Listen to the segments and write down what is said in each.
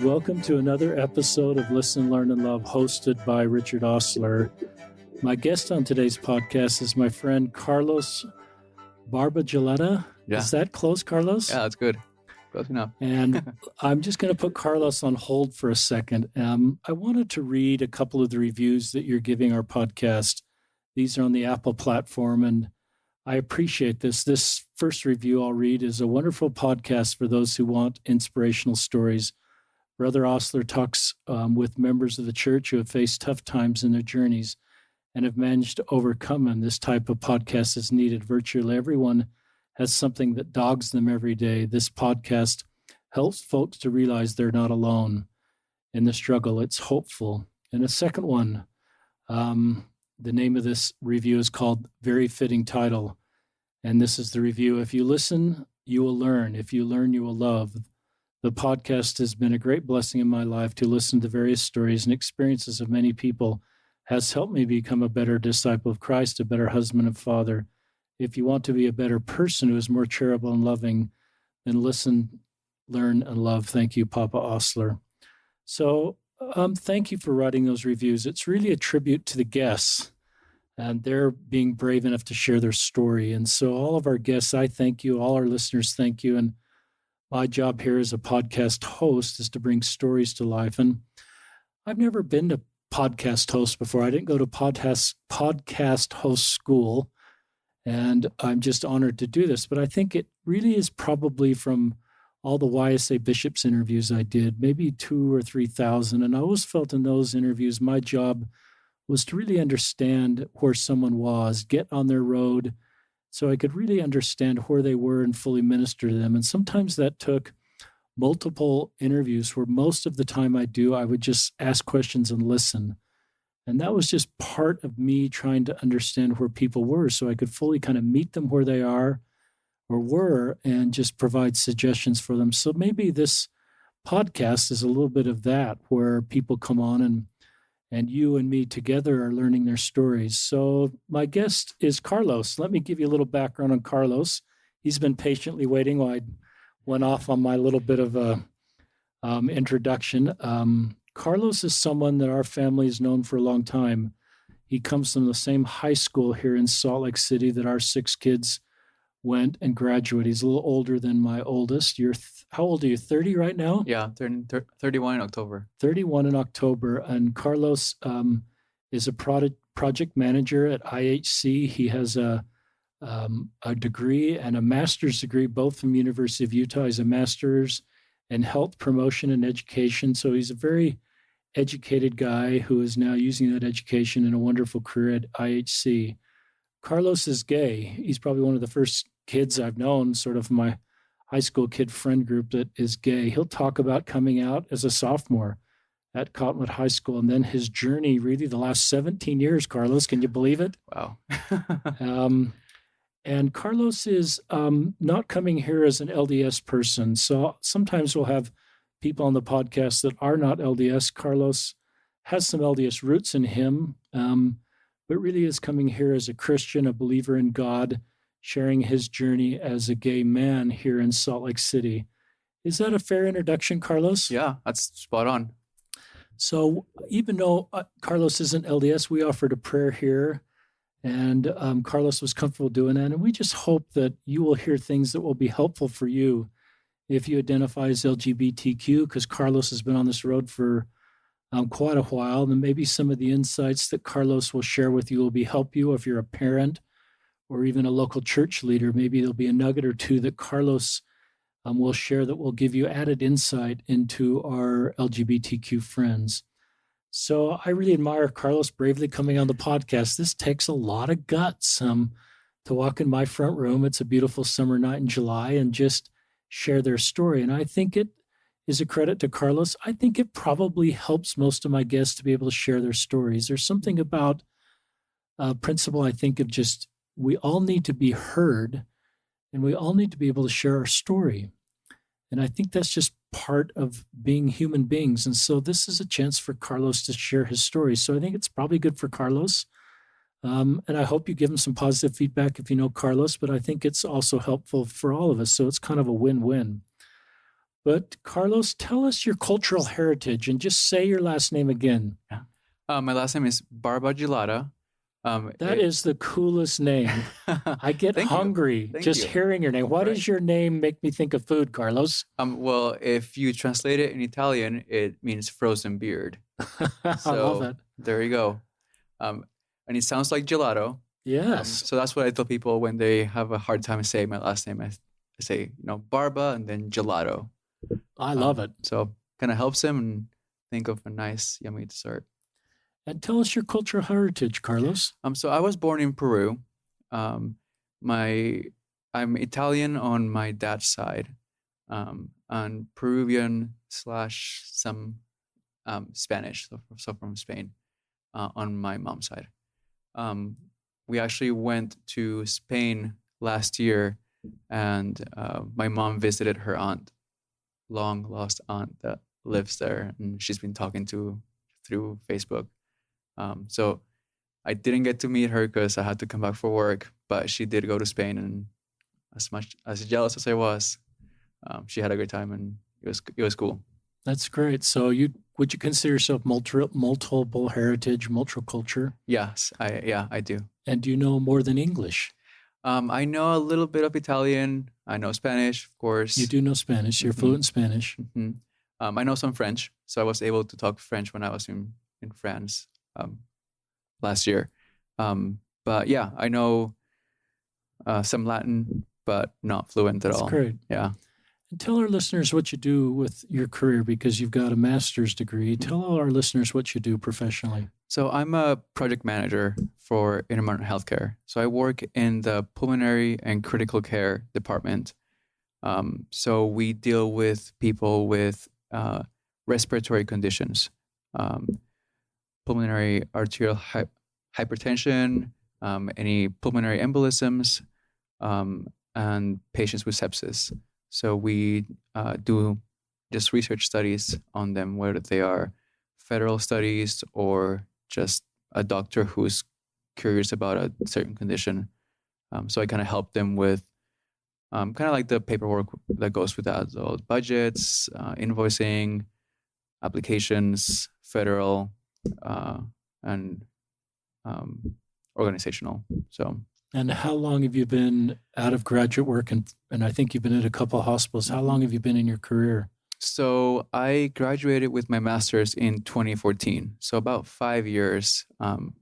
Welcome to another episode of Listen, Learn, and Love, hosted by Richard Ostler. My guest on today's podcast is my friend Carlos Barbagelata. Yeah. Is that close, Carlos? Yeah, that's good. Close enough. And I'm just going to put Carlos on hold for a second. I wanted to read a couple of the reviews that you're giving our podcast. These are on the Apple platform, and I appreciate this. This first review I'll read is a wonderful podcast for those who want inspirational stories. Brother Ostler talks with members of the church who have faced tough times in their journeys and have managed to overcome them. This type of podcast is needed. Virtually everyone has something that dogs them every day. This podcast helps folks to realize they're not alone in the struggle. It's hopeful. And a second one, the name of this review is called Very Fitting Title. And this is the review. If you listen, you will learn. If you learn, you will love. The podcast has been a great blessing in my life. To listen to various stories and experiences of many people has helped me become a better disciple of Christ, a better husband and father. If you want to be a better person who is more charitable and loving, then listen, learn, and love. Thank you, Papa Ostler. So thank you for writing those reviews. It's really a tribute to the guests, and they're being brave enough to share their story. And so all of our guests, I thank you. All our listeners, thank you. And my job here as a podcast host is to bring stories to life. And I've never been to podcast host before. I didn't go to podcast host school, and I'm just honored to do this. But I think it really is probably from all the YSA bishops interviews I did, maybe 2,000 or 3,000. And I always felt in those interviews, my job was to really understand where someone was, get on their road, so I could really understand where they were and fully minister to them. And sometimes that took multiple interviews, where most of the time I would just ask questions and listen. And that was just part of me trying to understand where people were, so I could fully kind of meet them where they are or were and just provide suggestions for them. So maybe this podcast is a little bit of that, where people come on and you and me together are learning their stories. So my guest is Carlos. Let me give you a little background on Carlos. He's been patiently waiting while I went off on my little bit of a introduction. Carlos is someone that our family has known for a long time. He comes from the same high school here in Salt Lake City that our 6 kids went and graduated. He's a little older than my oldest. How old are you, 30 right now? Yeah, 31 in October. 31 in October. And Carlos is a project manager at IHC. He has a degree and a master's degree, both from University of Utah. He's a master's in health promotion and education. So he's a very educated guy who is now using that education in a wonderful career at IHC. Carlos is gay. He's probably one of the first kids I've known, sort of my high school kid friend group, that is gay. He'll talk about coming out as a sophomore at Cottonwood High School, and then his journey, really the last 17 years, Carlos, can you believe it? Wow. And Carlos is not coming here as an LDS person. So sometimes we'll have people on the podcast that are not LDS. Carlos has some LDS roots in him, but really is coming here as a Christian, a believer in God, sharing his journey as a gay man here in Salt Lake City. Is that a fair introduction, Carlos? Yeah, that's spot on. So even though Carlos isn't LDS, we offered a prayer here, and Carlos was comfortable doing that. And we just hope that you will hear things that will be helpful for you if you identify as LGBTQ, because Carlos has been on this road for quite a while. And maybe some of the insights that Carlos will share with you will help you if you're a parent or even a local church leader. Maybe there'll be a nugget or two that Carlos will share that will give you added insight into our LGBTQ friends. So I really admire Carlos bravely coming on the podcast. This takes a lot of guts to walk in my front room. It's a beautiful summer night in July and just share their story. And I think it is a credit to Carlos. I think it probably helps most of my guests to be able to share their stories. There's something about a principle, I think, of just we all need to be heard and we all need to be able to share our story. And I think that's just part of being human beings. And so this is a chance for Carlos to share his story. So I think it's probably good for Carlos. And I hope you give him some positive feedback if you know Carlos, but I think it's also helpful for all of us. So it's kind of a win-win. But Carlos, tell us your cultural heritage and just say your last name again. My last name is Barbagelata. That is the coolest name. I get hungry just hearing your name. Why does your name make me think of food, Carlos? Well, if you translate it in Italian, it means frozen beard. I love it. There you go. And it sounds like gelato. Yes. So that's what I tell people when they have a hard time saying my last name. I say, Barba and then gelato. I love it. So kind of helps them and think of a nice, yummy dessert. And tell us your cultural heritage, Carlos. So I was born in Peru. I'm Italian on my dad's side, and Peruvian / some Spanish, so from Spain, on my mom's side. We actually went to Spain last year, and my mom visited her long lost aunt that lives there, and she's been talking to through Facebook. So I didn't get to meet her because I had to come back for work, but she did go to Spain, and as jealous as I was, she had a great time, and it was cool. That's great. So would you consider yourself multiple heritage, multicultural? Yes, I do. And do you know more than English? I know a little bit of Italian. I know Spanish, of course. You do know Spanish. You're fluent in Spanish. Mm-hmm. I know some French, so I was able to talk French when I was in France last year. But yeah, I know some Latin, but not fluent at all. That's great. Yeah. And tell our listeners what you do with your career, because you've got a master's degree. Tell all our listeners what you do professionally. So I'm a project manager for Intermountain Healthcare. So I work in the pulmonary and critical care department. So we deal with people with respiratory conditions, pulmonary arterial hypertension, any pulmonary embolisms, and patients with sepsis. So we do just research studies on them, whether they are federal studies or just a doctor who's curious about a certain condition. So I kind of help them with kind of like the paperwork that goes with that, so budgets, invoicing, applications, federal, and organizational. So. And how long have you been out of graduate work? And I think you've been at a couple of hospitals. How long have you been in your career? So I graduated with my master's in 2014. So about 5 years. And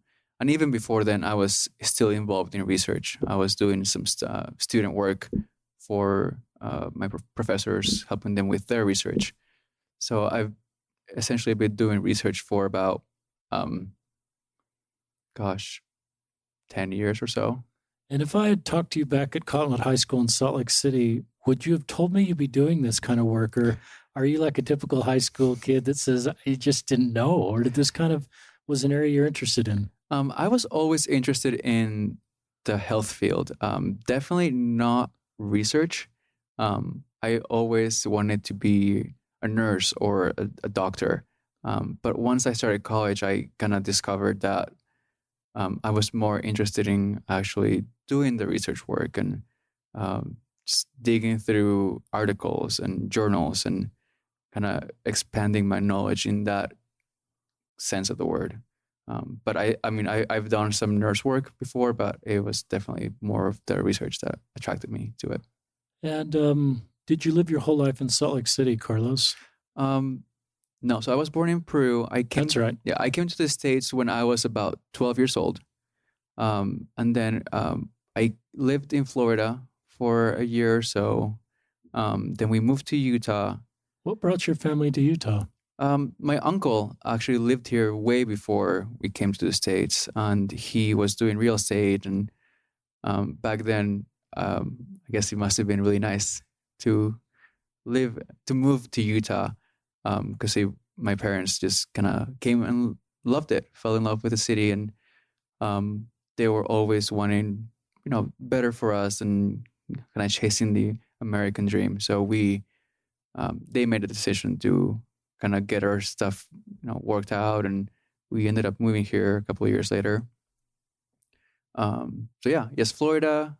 even before then, I was still involved in research. I was doing some student work for my professors, helping them with their research. So I've essentially been doing research for about, 10 years or so. And if I had talked to you back at Cottonwood High School in Salt Lake City, would you have told me you'd be doing this kind of work? Or are you like a typical high school kid that says, you just didn't know? Or did this kind of was an area you're interested in? I was always interested in the health field. Definitely not research. I always wanted to be a nurse or a doctor. But once I started college, I kind of discovered that I was more interested in actually doing the research work and just digging through articles and journals and kind of expanding my knowledge in that sense of the word. But I've done some nurse work before, but it was definitely more of the research that attracted me to it. And did you live your whole life in Salt Lake City, Carlos? No, so I was born in Peru. That's right. Yeah, I came to the States when I was about 12 years old. And then I lived in Florida for a year or so. Then we moved to Utah. What brought your family to Utah? My uncle actually lived here way before we came to the States, and he was doing real estate. And back then, I guess it must have been really nice to move to Utah, because my parents just kind of came and loved it, fell in love with the city, and they were always wanting, better for us and kind of chasing the American dream. So they made a decision to kind of get our stuff, worked out, and we ended up moving here a couple of years later. So yeah, yes, Florida,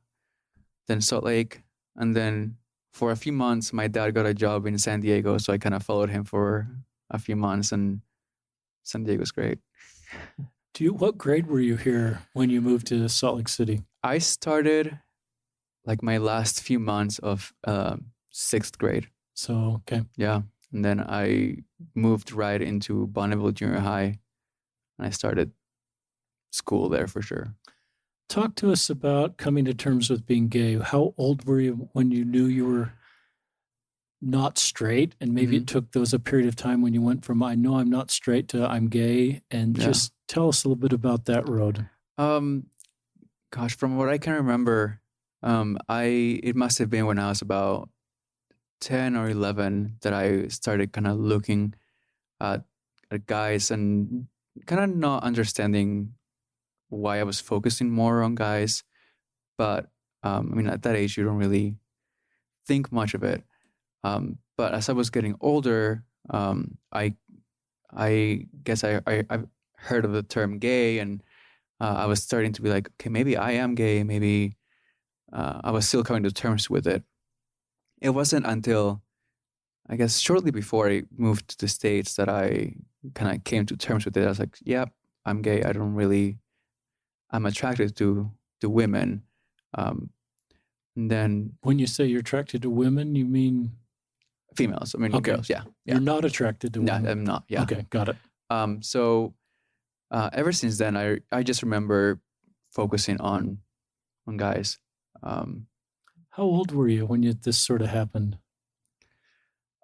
then Salt Lake, and then for a few months, my dad got a job in San Diego, so I kind of followed him for a few months, and San Diego's great. What grade were you here when you moved to Salt Lake City? I started like my last few months of 6th grade. So, okay. Yeah. And then I moved right into Bonneville Junior High, and I started school there for sure. Talk to us about coming to terms with being gay. How old were you when you knew you were not straight? And maybe it took a period of time when you went from I know I'm not straight to I'm gay. And just tell us a little bit about that road. Gosh, from what I can remember, it must have been when I was about 10 or 11 that I started kind of looking at guys and kind of not understanding why I was focusing more on guys. But I mean, at that age, you don't really think much of it. But as I was getting older, I guess I've heard of the term gay, and I was starting to be like, okay, maybe I am gay. Maybe I was still coming to terms with it. It wasn't until, I guess, shortly before I moved to the States that I kind of came to terms with it. I was like, yeah, I'm gay. I'm attracted to women. And then when you say you're attracted to women, you mean females? I mean, girls. Yeah. You're not attracted to women. No, I'm not. Yeah. Okay, got it. So ever since then, I just remember focusing on guys. How old were you when this sort of happened?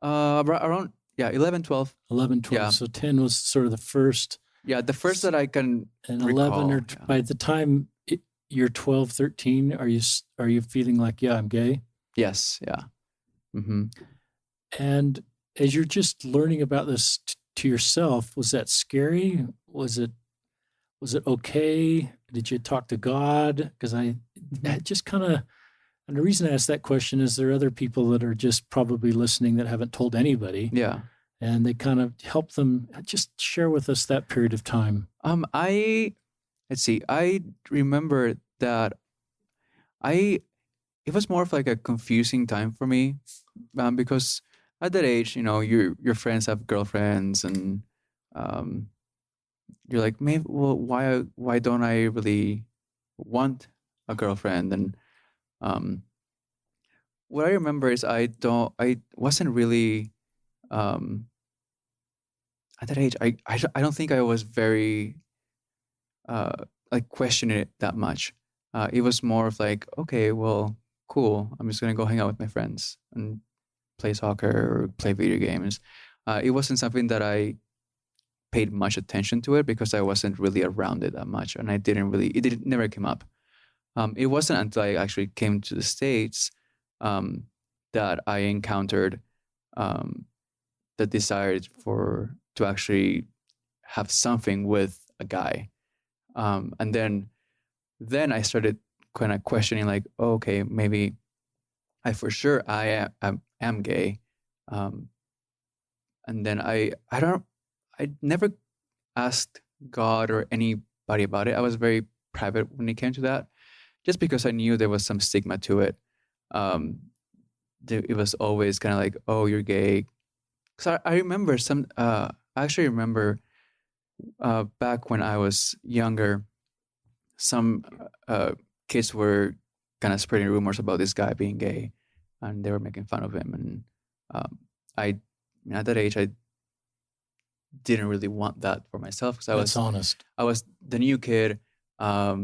Around 11, 12. 11, 12. Yeah. So 10 was sort of the first. Yeah, the first that I can and recall. 11 or by the time you're 12, 13, are you feeling like, yeah, I'm gay? Yes, yeah. Mm-hmm. And as you're just learning about this to yourself, was that scary? Was it okay? Did you talk to God? Because I just kind of, and the reason I asked that question is there are other people that are just probably listening that haven't told anybody. Yeah. And they kind of help them just share with us that period of time. Let's see. I remember that it was more of like a confusing time for me, because at that age, your friends have girlfriends, and you're like, maybe, well, why don't I really want a girlfriend? And what I remember is I wasn't really at that age. I don't think I was very like questioning it that much. It was more of like, okay, well, cool. I'm just gonna go hang out with my friends and play soccer or play video games. It wasn't something that I paid much attention to it because I wasn't really around it that much, and it never came up. It wasn't until I actually came to the States that I encountered the desire to actually have something with a guy. And then I started kind of questioning, like, oh, okay, maybe I am gay. And then I never asked God or anybody about it. I was very private when it came to that, just because I knew there was some stigma to it. It was always kind of like, oh, you're gay. Because I remember I actually remember back when I was younger, some kids were kind of spreading rumors about this guy being gay, and they were making fun of him. And at that age, I didn't really want that for myself, because I was the new kid. I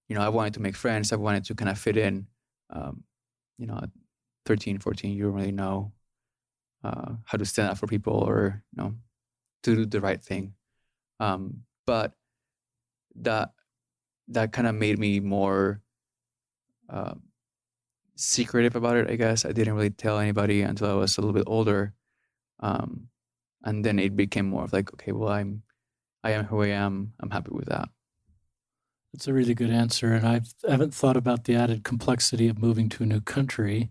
wanted to make friends. I wanted to kind of fit in. At 13, 14, you don't really know how to stand up for people, or to do the right thing. But that kind of made me more secretive about it, I guess. I didn't really tell anybody until I was a little bit older. And then it became more of like, okay, well, I am who I am. I'm happy with that. That's a really good answer. And I haven't thought about the added complexity of moving to a new country,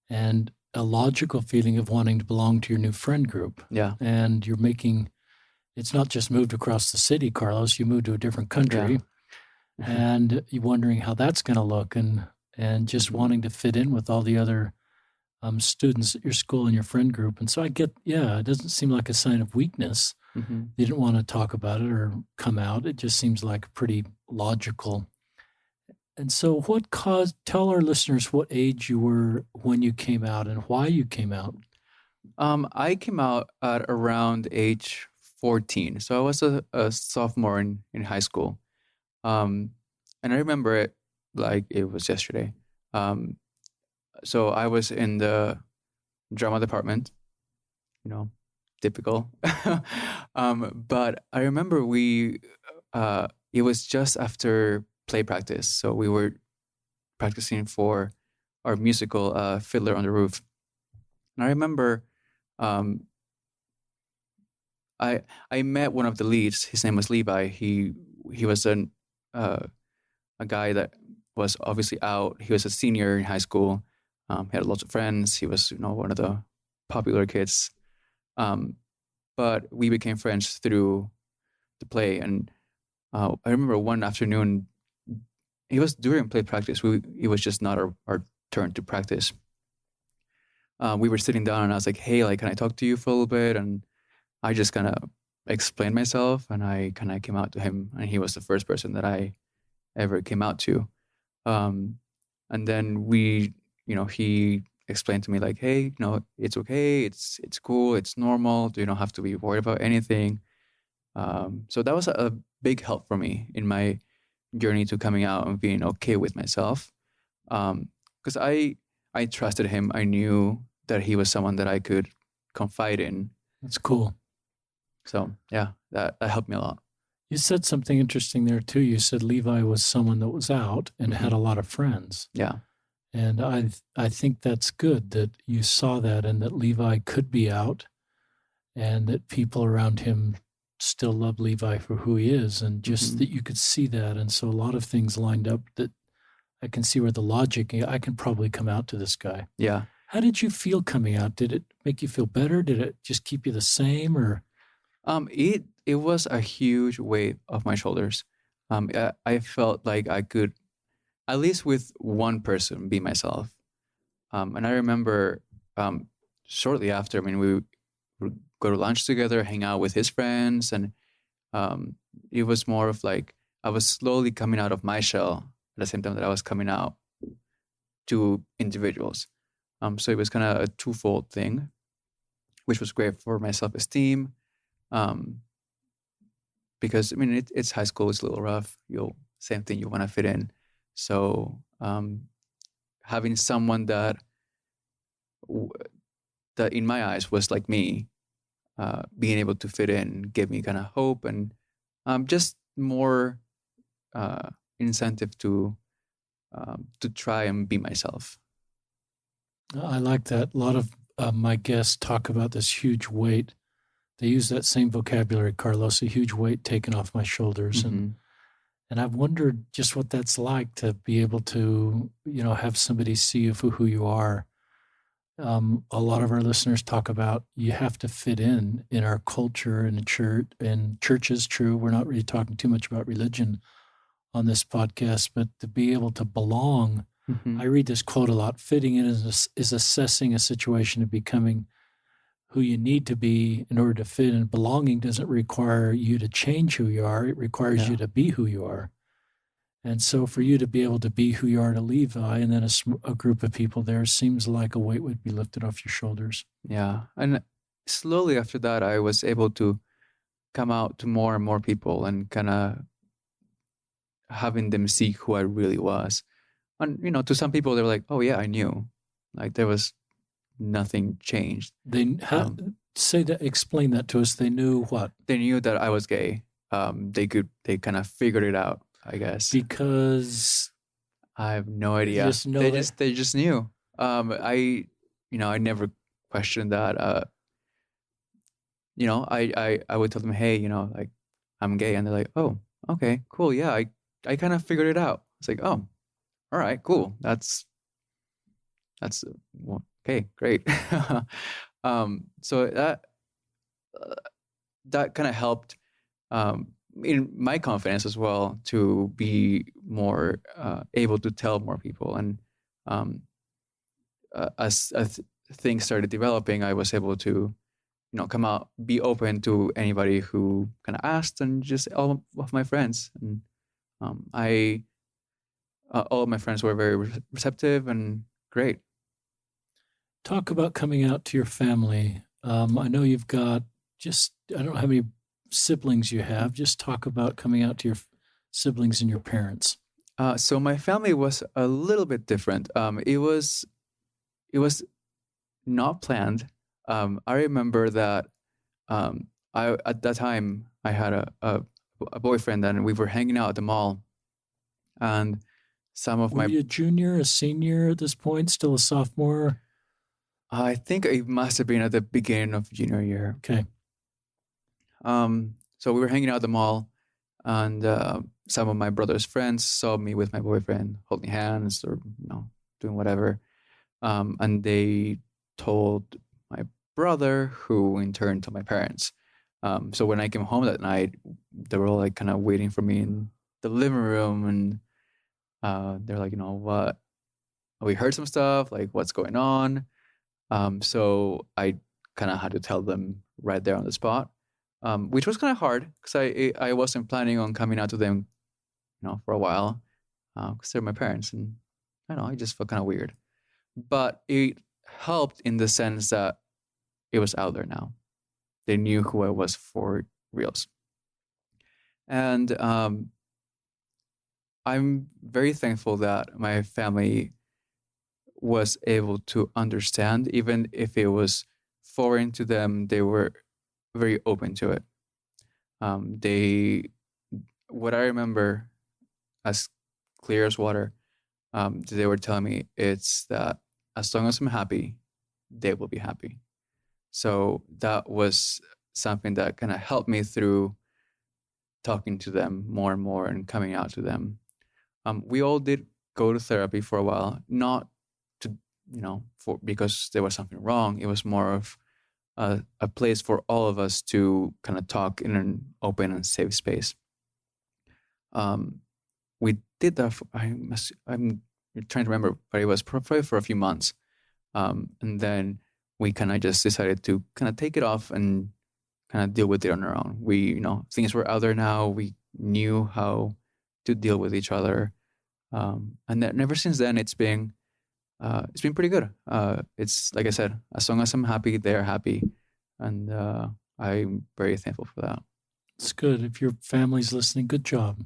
and a logical feeling of wanting to belong to your new friend group. Yeah. And it's not just moved across the city, Carlos, you moved to a different country. Yeah. And you're wondering how that's going to look. And and just Mm-hmm. wanting to fit in with all the other students at your school and your friend group. And so I get, yeah, it doesn't seem like a sign of weakness. Mm-hmm. You didn't want to talk about it or come out. It just seems like pretty logical. And so, tell our listeners what age you were when you came out and why you came out. I came out at around age 14. So I was a sophomore in high school. Um, and I remember it like it was yesterday. Um, so I was in the drama department, you know, typical. But I remember it was just after play practice. So we were practicing for our musical, Fiddler on the Roof. And I remember um, I I met one of the leads. His name was Levi. He was uh, a guy that was obviously out. He was a senior in high school. He had lots of friends. He was one of the popular kids. Um, but we became friends through the play. And I remember one afternoon, it was during play practice. It was just not our turn to practice. We were sitting down, and I was like, "Hey, like, can I talk to you for a little bit?" And I just kind of explained myself, and I kind of came out to him, and he was the first person that I ever came out to. Um, and then he explained to me like, "Hey, it's okay, it's cool, it's normal. You don't have to be worried about anything." So that was a big help for me in my journey to coming out and being okay with myself. Because I trusted him. I knew that he was someone that I could confide in. That's cool. So yeah, that helped me a lot. You said something interesting there too. You said Levi was someone that was out and had a lot of friends. Yeah. And I think that's good that you saw that and that Levi could be out and that people around him still love Levi for who he is, and just that you could see that. And so a lot of things lined up that I can see where the logic, I can probably come out to this guy. Yeah. How did you feel coming out? Did it make you feel better? Did it just keep you the same, or? It was a huge weight off my shoulders. I felt like I could, at least with one person, be myself. And I remember shortly after, I mean, we would go to lunch together, hang out with his friends, and it was more of like I was slowly coming out of my shell at the same time that I was coming out to individuals. So it was kind of a twofold thing, which was great for my self-esteem. Because I mean, it's high school, it's a little rough. Same thing, you want to fit in. So having someone that in my eyes was like me, being able to fit in gave me kind of hope and just more incentive to try and be myself. I like that. A lot of my guests talk about this huge weight. They use that same vocabulary, Carlos, a huge weight taken off my shoulders. And I've wondered just what that's like to be able to, have somebody see you for who you are. A lot of our listeners talk about you have to fit in our culture and church is true. We're not really talking too much about religion on this podcast, but to be able to belong. I read this quote a lot. Fitting in is assessing a situation and becoming who you need to be in order to fit in. Belonging doesn't require you to change who you are. It requires you to be who you are. And so for you to be able to be who you are to Levi and then a group of people there seems like a weight would be lifted off your shoulders. Yeah. And slowly after that, I was able to come out to more and more people and kind of having them see who I really was. And, to some people, they were like, oh, yeah, I knew. Like there was nothing changed. Explain that to us. They knew what? They knew that I was gay. They kind of figured it out, I guess. Because I have no idea. They just knew. I never questioned that. I would tell them, hey, like I'm gay, and they're like, oh, okay, cool, yeah, I kind of figured it out. It's like, oh, all right, cool. That's okay, great. So that kind of helped in my confidence as well to be more able to tell more people. And um, as things started developing, I was able to, come out, be open to anybody who kind of asked, and just all of my friends. And I all of my friends were very receptive and great. Talk about coming out to your family. I know you've got just, I don't know how many siblings you have. Just talk about coming out to your siblings and your parents. So my family was a little bit different. It was not planned. I remember that I at that time I had a boyfriend, and we were hanging out at the mall, and some of Were my you a junior, a senior at this point, still a sophomore? I think it must have been at the beginning of junior year. Okay. So we were hanging out at the mall, and some of my brother's friends saw me with my boyfriend holding hands, or doing whatever, and they told my brother, who in turn told my parents. So when I came home that night, they were all like kind of waiting for me in the living room, and they're like, what? We heard some stuff, like what's going on. So I kind of had to tell them right there on the spot, which was kind of hard because I wasn't planning on coming out to them, for a while, because they're my parents, and I don't know, I just felt kind of weird. But it helped in the sense that it was out there now. They knew who I was for reals, and I'm very thankful that my family was able to understand, even if it was foreign to them. They were very open to it. They, what I remember as clear as water, they were telling me it's that as long as I'm happy, they will be happy. So that was something that kind of helped me through talking to them more and more and coming out to them. We all did go to therapy for a while, not to, for because there was something wrong. It was more of a place for all of us to kind of talk in an open and safe space. Um, we did that. I'm trying to remember, but it was probably for a few months, and then we kind of just decided to kind of take it off and kind of deal with it on our own. We, things were out there now. We knew how to deal with each other, and then ever since then, it's been pretty good. It's like I said, as long as I'm happy, they're happy, and I'm very thankful for that. It's good. If your family's listening, good job.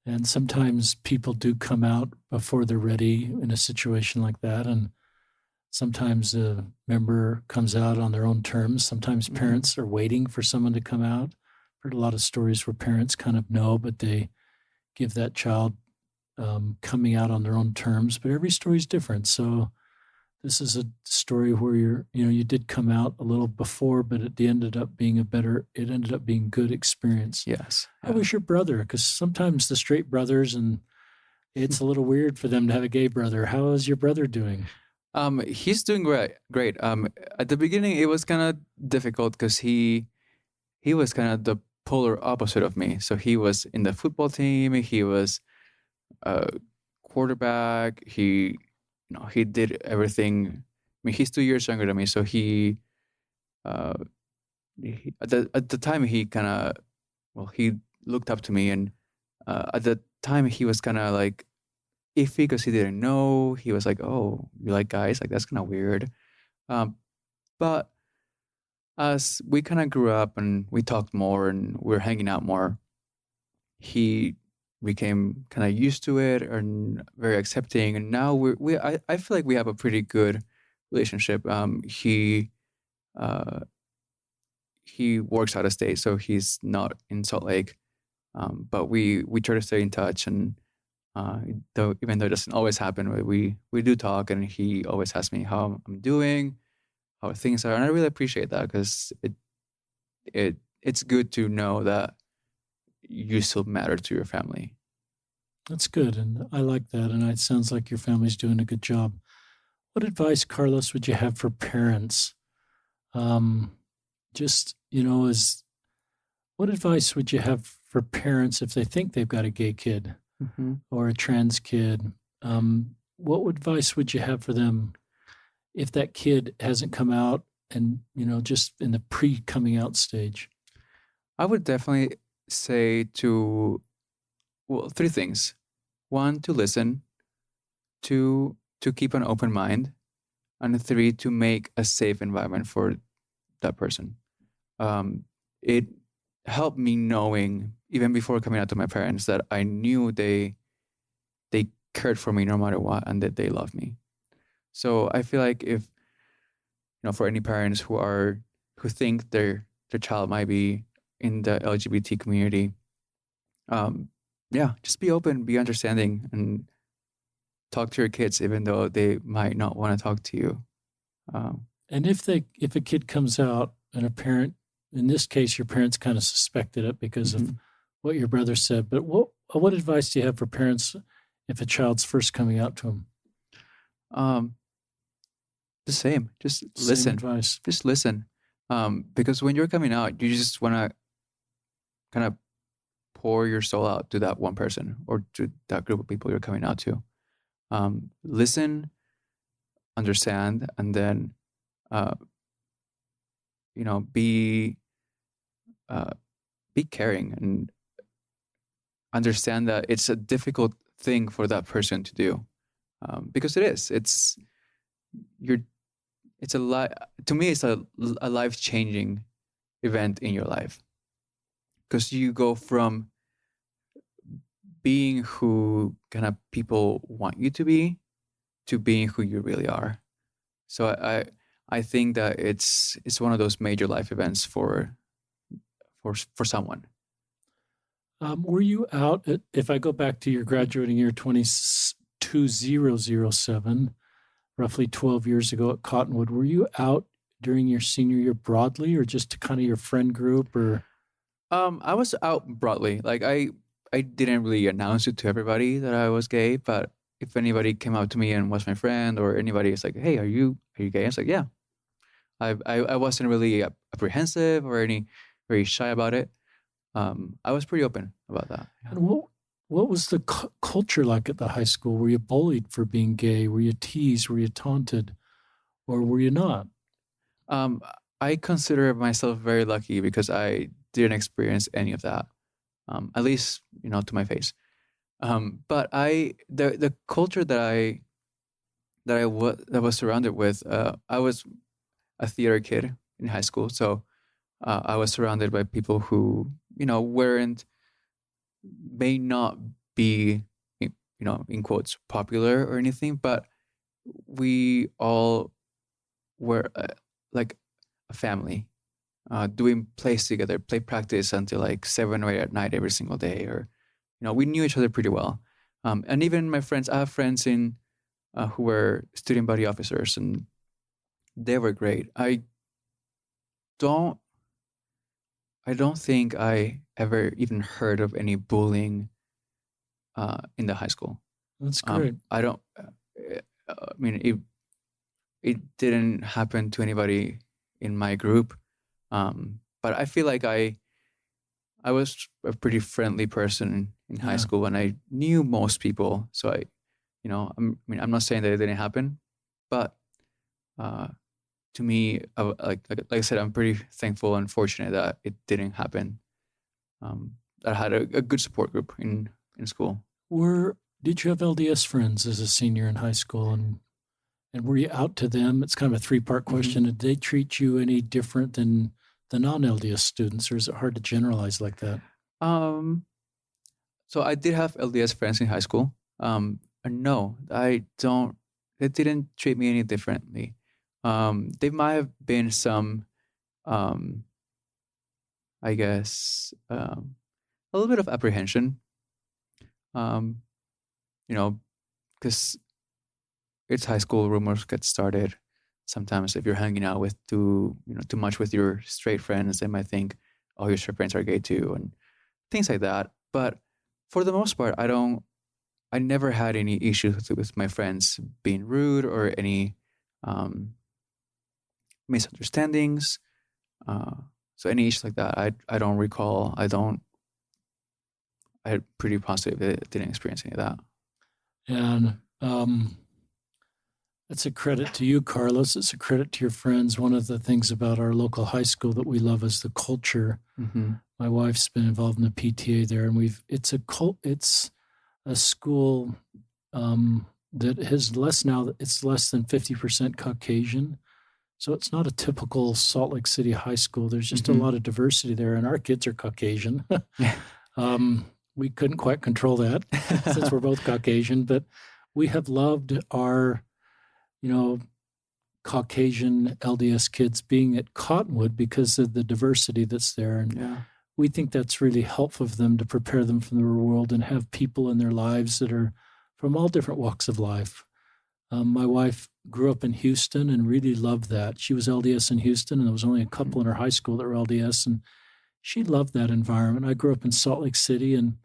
And sometimes people do come out before they're ready in a situation like that. And sometimes a member comes out on their own terms. Sometimes parents are waiting for someone to come out. Heard a lot of stories where parents kind of know, but they give that child coming out on their own terms. But every story is different. So this is a story where you did come out a little before, but it ended up being good experience. Yes. How was your brother? Because sometimes the straight brothers, and it's a little weird for them to have a gay brother. How is your brother doing? He's doing great. Great. At the beginning, it was kind of difficult because he was kind of the polar opposite of me. So he was in the football team. He was a quarterback. He did everything. I mean, he's 2 years younger than me, so uh, at the time he kind of, well, he looked up to me, and at the time he was kind of like iffy because he didn't know. He was like, "Oh, you like guys? Like that's kind of weird." Um, but as we kind of grew up and we talked more and we were hanging out more, he became kind of used to it and very accepting. And now I feel like we have a pretty good relationship. Uh, he works out of state, so he's not in Salt Lake. But we try to stay in touch, and though even though it doesn't always happen, we do talk, and he always asks me how I'm doing, how things are, and I really appreciate that because it's good to know that you still matter to your family. That's good. And I like that. And it sounds like your family's doing a good job. What advice, Carlos, would you have for parents? Um, just, as What advice would you have for parents if they think they've got a gay kid Mm-hmm. or a trans kid? What advice would you have for them if that kid hasn't come out and, just in the pre coming out stage? I would definitely say well, three things. One, to listen. Two, to keep an open mind. And three, to make a safe environment for that person. Um, it helped me knowing, even before coming out to my parents, that I knew they cared for me no matter what and that they love me. So I feel like if, for any parents who think their child might be in the LGBT community, um, yeah, just be open, be understanding, and talk to your kids, even though they might not want to talk to you. Um, And if a kid comes out and a parent, in this case, your parents kind of suspected it because of mhm. what your brother said, but what advice do you have for parents if a child's first coming out to them? um, the same, just Same listen, advice. just listen. Because when you're coming out, you just want to kind of pour your soul out to that one person or to that group of people you're coming out to. Listen, understand, and then uh, you know be uh, be caring and understand that it's a difficult thing for that person to do, because it is. You're it's a li- to me it's a life changing event in your life because you go from being who kind of people want you to being who you really are. So I think that it's one of those major life events for someone. Were you out if I go back to your graduating year 22007, roughly 12 years ago at Cottonwood, were you out during your senior year broadly or just to kind of your friend group or? I was out broadly. Like I didn't really announce it to everybody that I was gay, but if anybody came up to me and was my friend, or anybody is like, "Hey, are you gay?" I was like, "Yeah." I wasn't really apprehensive or any very shy about it. I was pretty open about that. Yeah. And what was the culture like at the high school? Were you bullied for being gay? Were you teased? Were you taunted? Or were you not? Um, I consider myself very lucky because I didn't experience any of that. At least to my face. But the culture that was surrounded with. I was a theater kid in high school, so I was surrounded by people who weren't may not be in quotes popular or anything, but we all were like a family, doing plays together, play practice until like 7 or 8 at night every single day, or we knew each other pretty well. And even my friends, I have friends in who were student body officers, and they were great. Don't I don't think I ever even heard of any bullying in the high school. That's great. I don't. I mean, it didn't happen to anybody in my group, but I feel like I was a pretty friendly person in high Yeah. school, and I knew most people. So I'm not saying that it didn't happen, but uh, to me, like I said, I'm pretty thankful and fortunate that it didn't happen. That I had a good support group in school. Did you have LDS friends as a senior in high school and were you out to them? It's kind of a three-part Hmm. question. Did they treat you any different than the non-LDS students, or is it hard to generalize like that? Um, so I did have LDS friends in high school. And no, I don't. They didn't treat me any differently. They might have been some, um, I guess, a little bit of apprehension. Um, you know, because it's high school, rumors get started. Sometimes if you're hanging out with too much with your straight friends, they might think, oh, your straight friends are gay too, and things like that. But for the most part, I never had any issues with my friends being rude or any um, misunderstandings. Uh, So any issues like that, I don't recall. I had pretty positive. It didn't experience any of that. And it's a credit to you, Carlos. It's a credit to your friends. One of the things about our local high school that we love is the culture. Mm-hmm. My wife's been involved in the PTA there, and it's a school that has it's less than 50% Caucasian. So it's not a typical Salt Lake City high school. There's just a lot of diversity there, and our kids are Caucasian. We couldn't quite control that since we're both Caucasian, but we have loved our, Caucasian LDS kids being at Cottonwood because of the diversity that's there. And we think that's really helpful for them to prepare them for the real world and have people in their lives that are from all different walks of life. My wife grew up in Houston and really loved that. She was LDS in Houston, and there was only a couple in her high school that were LDS, and she loved that environment. I grew up in Salt Lake City, and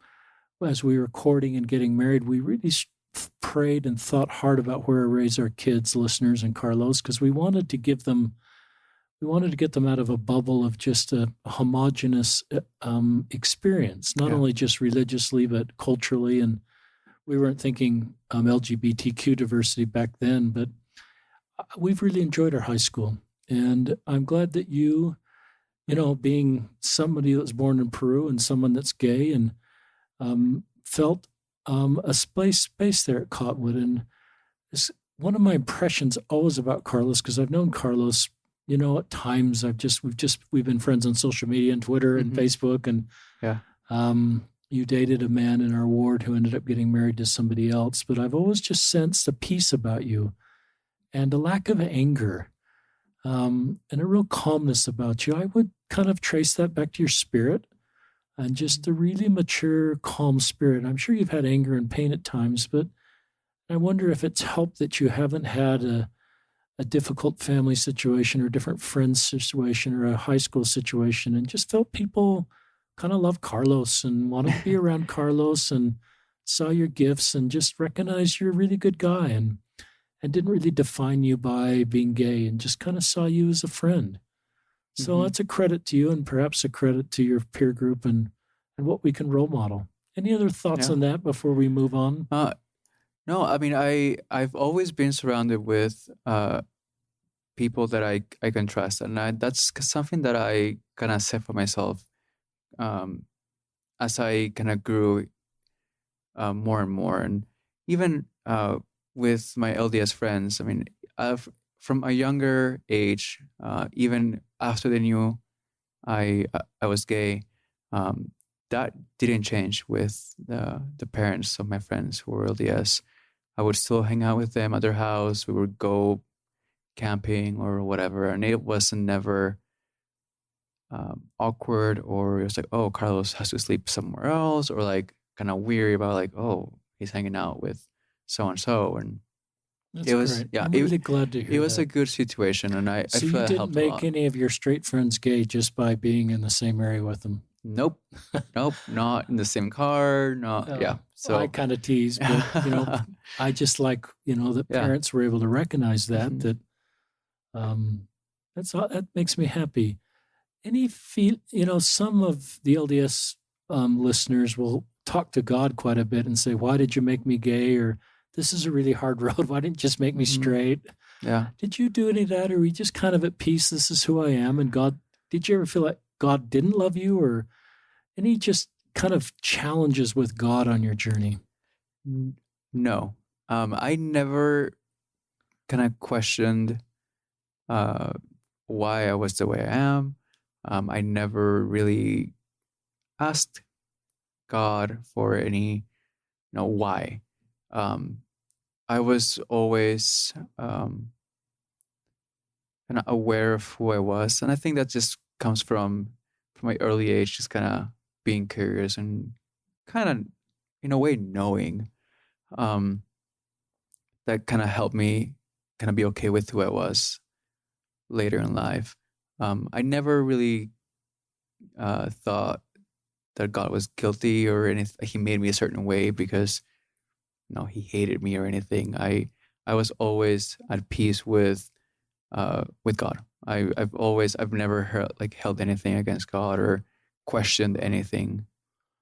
as we were courting and getting married, we really prayed and thought hard about where to raise our kids, listeners, and Carlos, because we wanted to get them out of a bubble of just a homogenous experience, not only just religiously, but culturally. And we weren't thinking LGBTQ diversity back then, but we've really enjoyed our high school. And I'm glad that you, being somebody that was born in Peru and someone that's gay and felt a space there at Cottonwood. And it's one of my impressions always about Carlos, because I've known Carlos, at times we've been friends on social media and Twitter and Facebook. And you dated a man in our ward who ended up getting married to somebody else. But I've always just sensed a peace about you and a lack of anger and a real calmness about you. I would kind of trace that back to your spirit and just a really mature, calm spirit. I'm sure you've had anger and pain at times, but I wonder if it's helped that you haven't had a difficult family situation or a different friends situation or a high school situation, and just felt people kind of love Carlos and wanted to be around Carlos and saw your gifts and just recognized you're a really good guy and didn't really define you by being gay and just kind of saw you as a friend. So that's a credit to you and perhaps a credit to your peer group and what we can role model. Any other thoughts on that before we move on? No, I mean, I've always been surrounded with people that I can trust. And that's something that I kind of set for myself as I kind of grew more and more. And even with my LDS friends, I mean, from a younger age, even after they knew I was gay, that didn't change with the parents of my friends who were LDS. I would still hang out with them at their house. We would go camping or whatever, and it wasn't never awkward, or it was like, oh, Carlos has to sleep somewhere else, or like kind of weary about like, oh, he's hanging out with so and so, and that's great. I'm really glad to hear it was that. a good situation, and I So feel you it didn't helped make a lot. any of your straight friends gay just by being in the same area with them? Nope, not in the same car. No, yeah. So I kind of tease, but I just like that parents were able to recognize that. That that makes me happy. Some of the LDS listeners will talk to God quite a bit and say, "Why did you make me gay?" Or "This is a really hard road. Why didn't you just make me straight?" Yeah. Did you do any of that, or were you just kind of at peace? This is who I am, and God. Did you ever feel like God didn't love you, or any just kind of challenges with God on your journey? No, I never kind of questioned why I was the way I am. I never really asked God for any, why. I was always kind of aware of who I was, and I think that just comes from my early age, just kind of being curious and kind of, in a way, knowing. That kind of helped me kind of be okay with who I was later in life. I never really thought that God was guilty or anything. He made me a certain way because he hated me or anything. I was always at peace with God. I've never held anything against God or questioned anything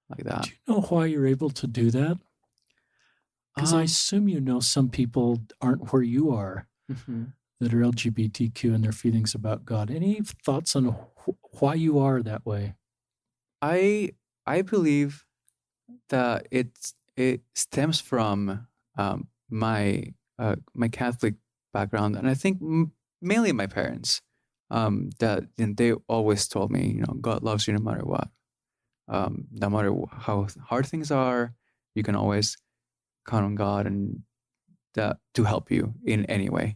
like that. Do you know why you're able to do that? Because I Um, assume you know some people aren't where you are mhm. that are LGBTQ and their feelings about God. Any thoughts on why you are that way? I I believe that it stems from my Catholic background, and I think mainly my parents. That and they always told me, God loves you no matter what. No matter how hard things are, you can always count on God and that to help you in any way.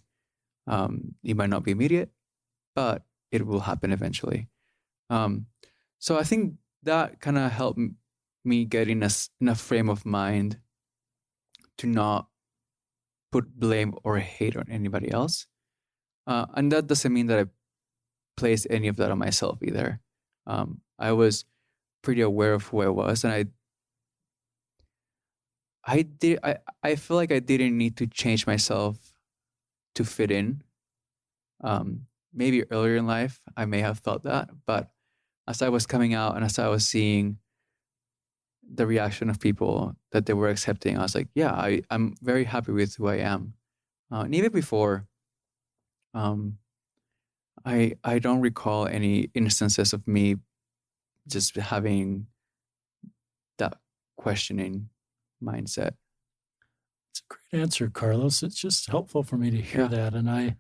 It might not be immediate, but it will happen eventually. Um, so I think that kind of helped me get in a frame of mind to not put blame or hate on anybody else. And that doesn't mean that I place any of that on myself either. I was pretty aware of who I was, and I feel like I didn't need to change myself to fit in. Maybe earlier in life, I may have thought that, but as I was coming out and as I was seeing the reaction of people that they were accepting, I was like, yeah, I'm very happy with who I am. And even before, um, I don't recall any instances of me just having that questioning mindset. It's a great answer, Carlos. It's just helpful for me to hear Yeah. that. And I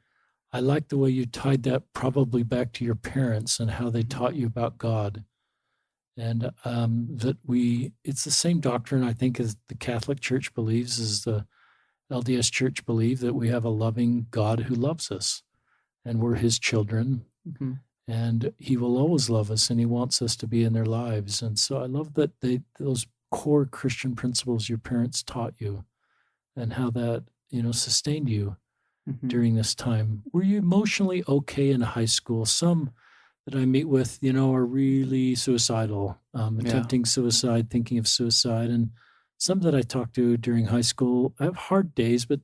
like the way you tied that probably back to your parents and how they Mhm. taught you about God. And that it's the same doctrine, I think, as the Catholic Church believes, as the LDS Church believe, that we have a loving God who loves us and we're his children Mhm. and he will always love us and he wants us to be in their lives. And so I love that those core Christian principles your parents taught you and how that, sustained you Mhm. during this time. Were you emotionally okay in high school? Some that I meet with, are really suicidal, Yeah. attempting suicide, thinking of suicide. And some that I talk to during high school have hard days, but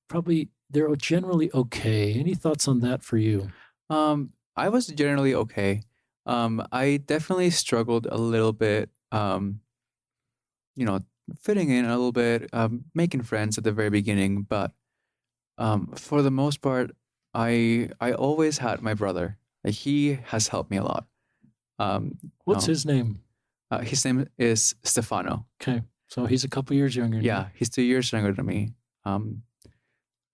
probably they're generally okay. Any thoughts on that for you? I was generally okay. I definitely struggled a little bit, you know, fitting in a little bit, making friends at the very beginning, but for the most part, I always had my brother. Like, he has helped me a lot. Um, What's no, his name? his name is Stefano. Okay. So he's a couple years younger than you. Yeah, he's 2 years younger than me. Um,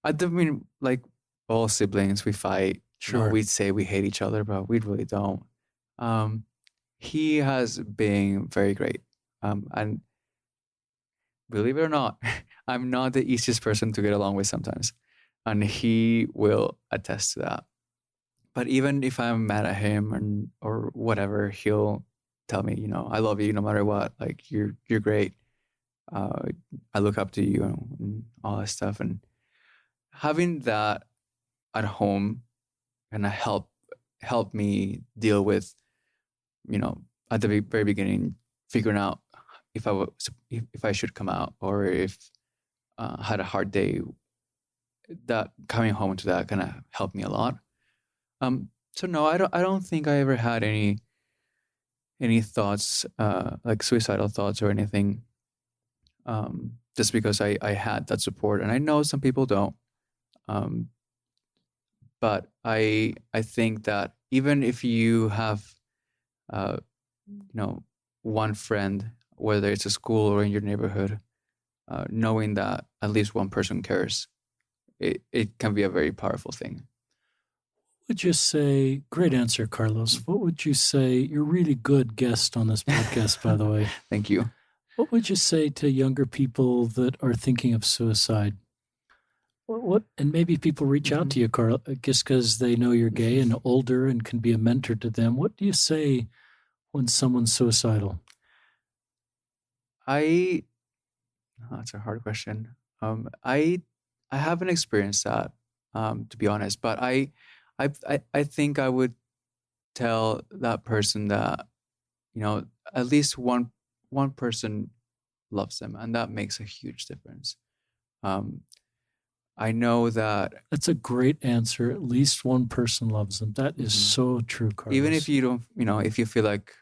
I don't mean, like, all siblings, we fight. Sure. We'd say we hate each other, but we really don't. Um, he has been very great. And believe it or not, I'm not the easiest person to get along with sometimes. And he will attest to that. But even if I'm mad at him or whatever, he'll tell me, I love you no matter what. Like, you're great. Uh, I look up to you and all that stuff. And having that at home kind of help me deal with, you know, at the very beginning, figuring out if I should come out or if had a hard day. That coming home to that kind of helped me a lot. So no, I don't think I ever had any thoughts, like suicidal thoughts or anything, just because I had that support. And I know some people don't. Um, but I think that even if you have, uh, one friend, whether it's a school or in your neighborhood, knowing that at least one person cares, it can be a very powerful thing. Would you say, great answer, Carlos. What would you say? You're a really good guest on this podcast, by the way. Thank you. What would you say to younger people that are thinking of suicide? And maybe people reach out Mhm. to you, Carl, just because they know you're gay and older and can be a mentor to them. What do you say when someone's suicidal? I That's a hard question. I haven't experienced that, to be honest, but I think I would tell that person that, at least one person loves them, and that makes a huge difference. Um, I know that That's a great answer. At least one person loves them. That is so true, Carlos. even if you don't, if you feel like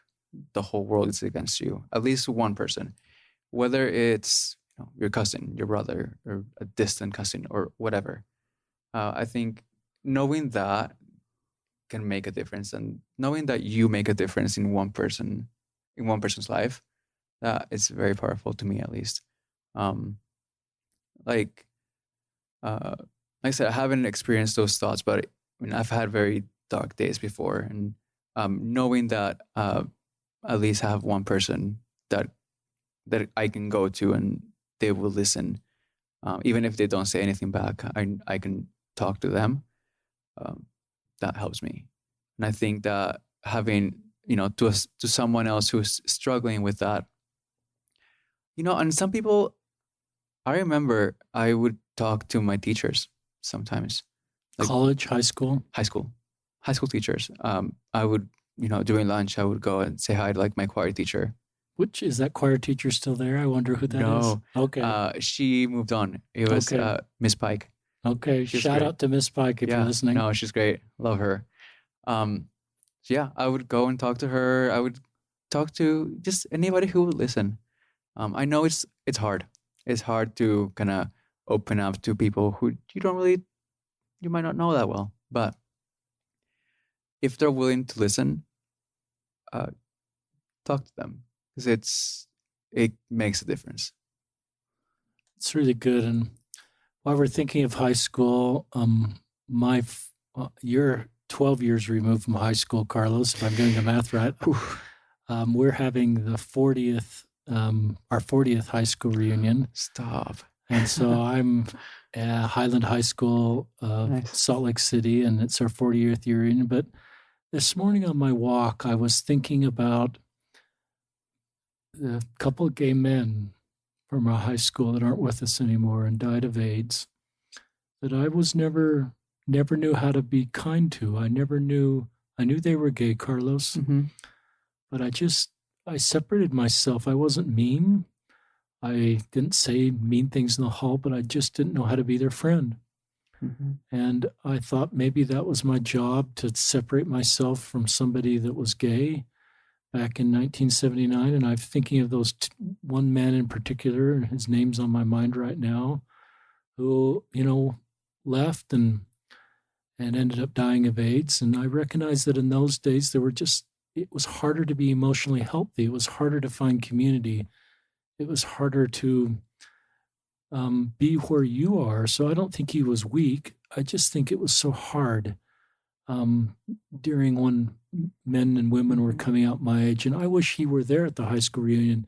the whole world is against you, at least one person, whether it's your cousin, your brother, or a distant cousin, or whatever. I think knowing that can make a difference, and knowing that you make a difference in one person's life, that is very powerful to me, at least. Um, like, like I said, I haven't experienced those thoughts, but I've had very dark days before, and knowing that at least have one person that I can go to and they will listen, even if they don't say anything back. I can talk to them. Um, that helps me, and I think that having to someone else who's struggling with that, and some people, I remember I would talk to my teachers sometimes, like college, high school teachers. I would, during lunch, I would go and say hi to like my choir teacher. Which is that choir teacher still there? I wonder who that is. No. Okay. She moved on. It was Miss Pike. Okay. Shout out to Miss Pike if you're listening. No, she's great. Love her. So yeah, I would go and talk to her. I would talk to just anybody who would listen. I know it's hard. It's hard to kind of open up to people who you might not know that well. But if they're willing to listen, talk to them, because it makes a difference. It's really good. And while we're thinking of high school, you're 12 years removed from high school, Carlos, if I'm doing the math right. We're having the 40th, our 40th high school reunion. Stop. And so I'm at Highland High School, nice. Salt Lake City, and it's our 40th year reunion. But this morning on my walk, I was thinking about a couple of gay men from our high school that aren't with us anymore and died of AIDS that I was never knew how to be kind to. I knew they were gay, Carlos, but I separated myself. I wasn't mean. I didn't say mean things in the hall, but I just didn't know how to be their friend. And I thought maybe that was my job, to separate myself from somebody that was gay back in 1979. And I'm thinking of those one man in particular, and his name's on my mind right now, who, left and ended up dying of AIDS. And I recognized that in those days, it was harder to be emotionally healthy. It was harder to find community. It was harder to be where you are. So I don't think he was weak. I just think it was so hard during when men and women were coming out my age. And I wish he were there at the high school reunion.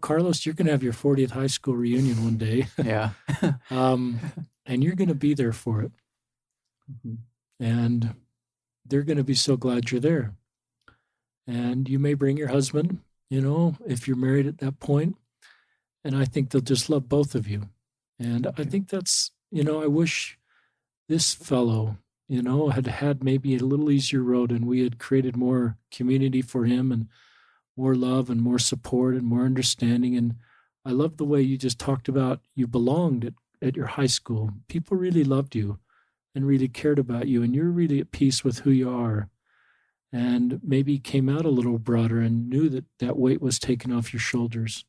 Carlos, you're going to have your 40th high school reunion one day. Yeah. And you're going to be there for it. And they're going to be so glad you're there. And you may bring your husband, if you're married at that point. And I think they'll just love both of you. And I think that's, I wish this fellow, had maybe a little easier road, and we had created more community for him and more love and more support and more understanding. And I love the way you just talked about you belonged at your high school. People really loved you and really cared about you, and you're really at peace with who you are. And maybe came out a little broader and knew that weight was taken off your shoulders.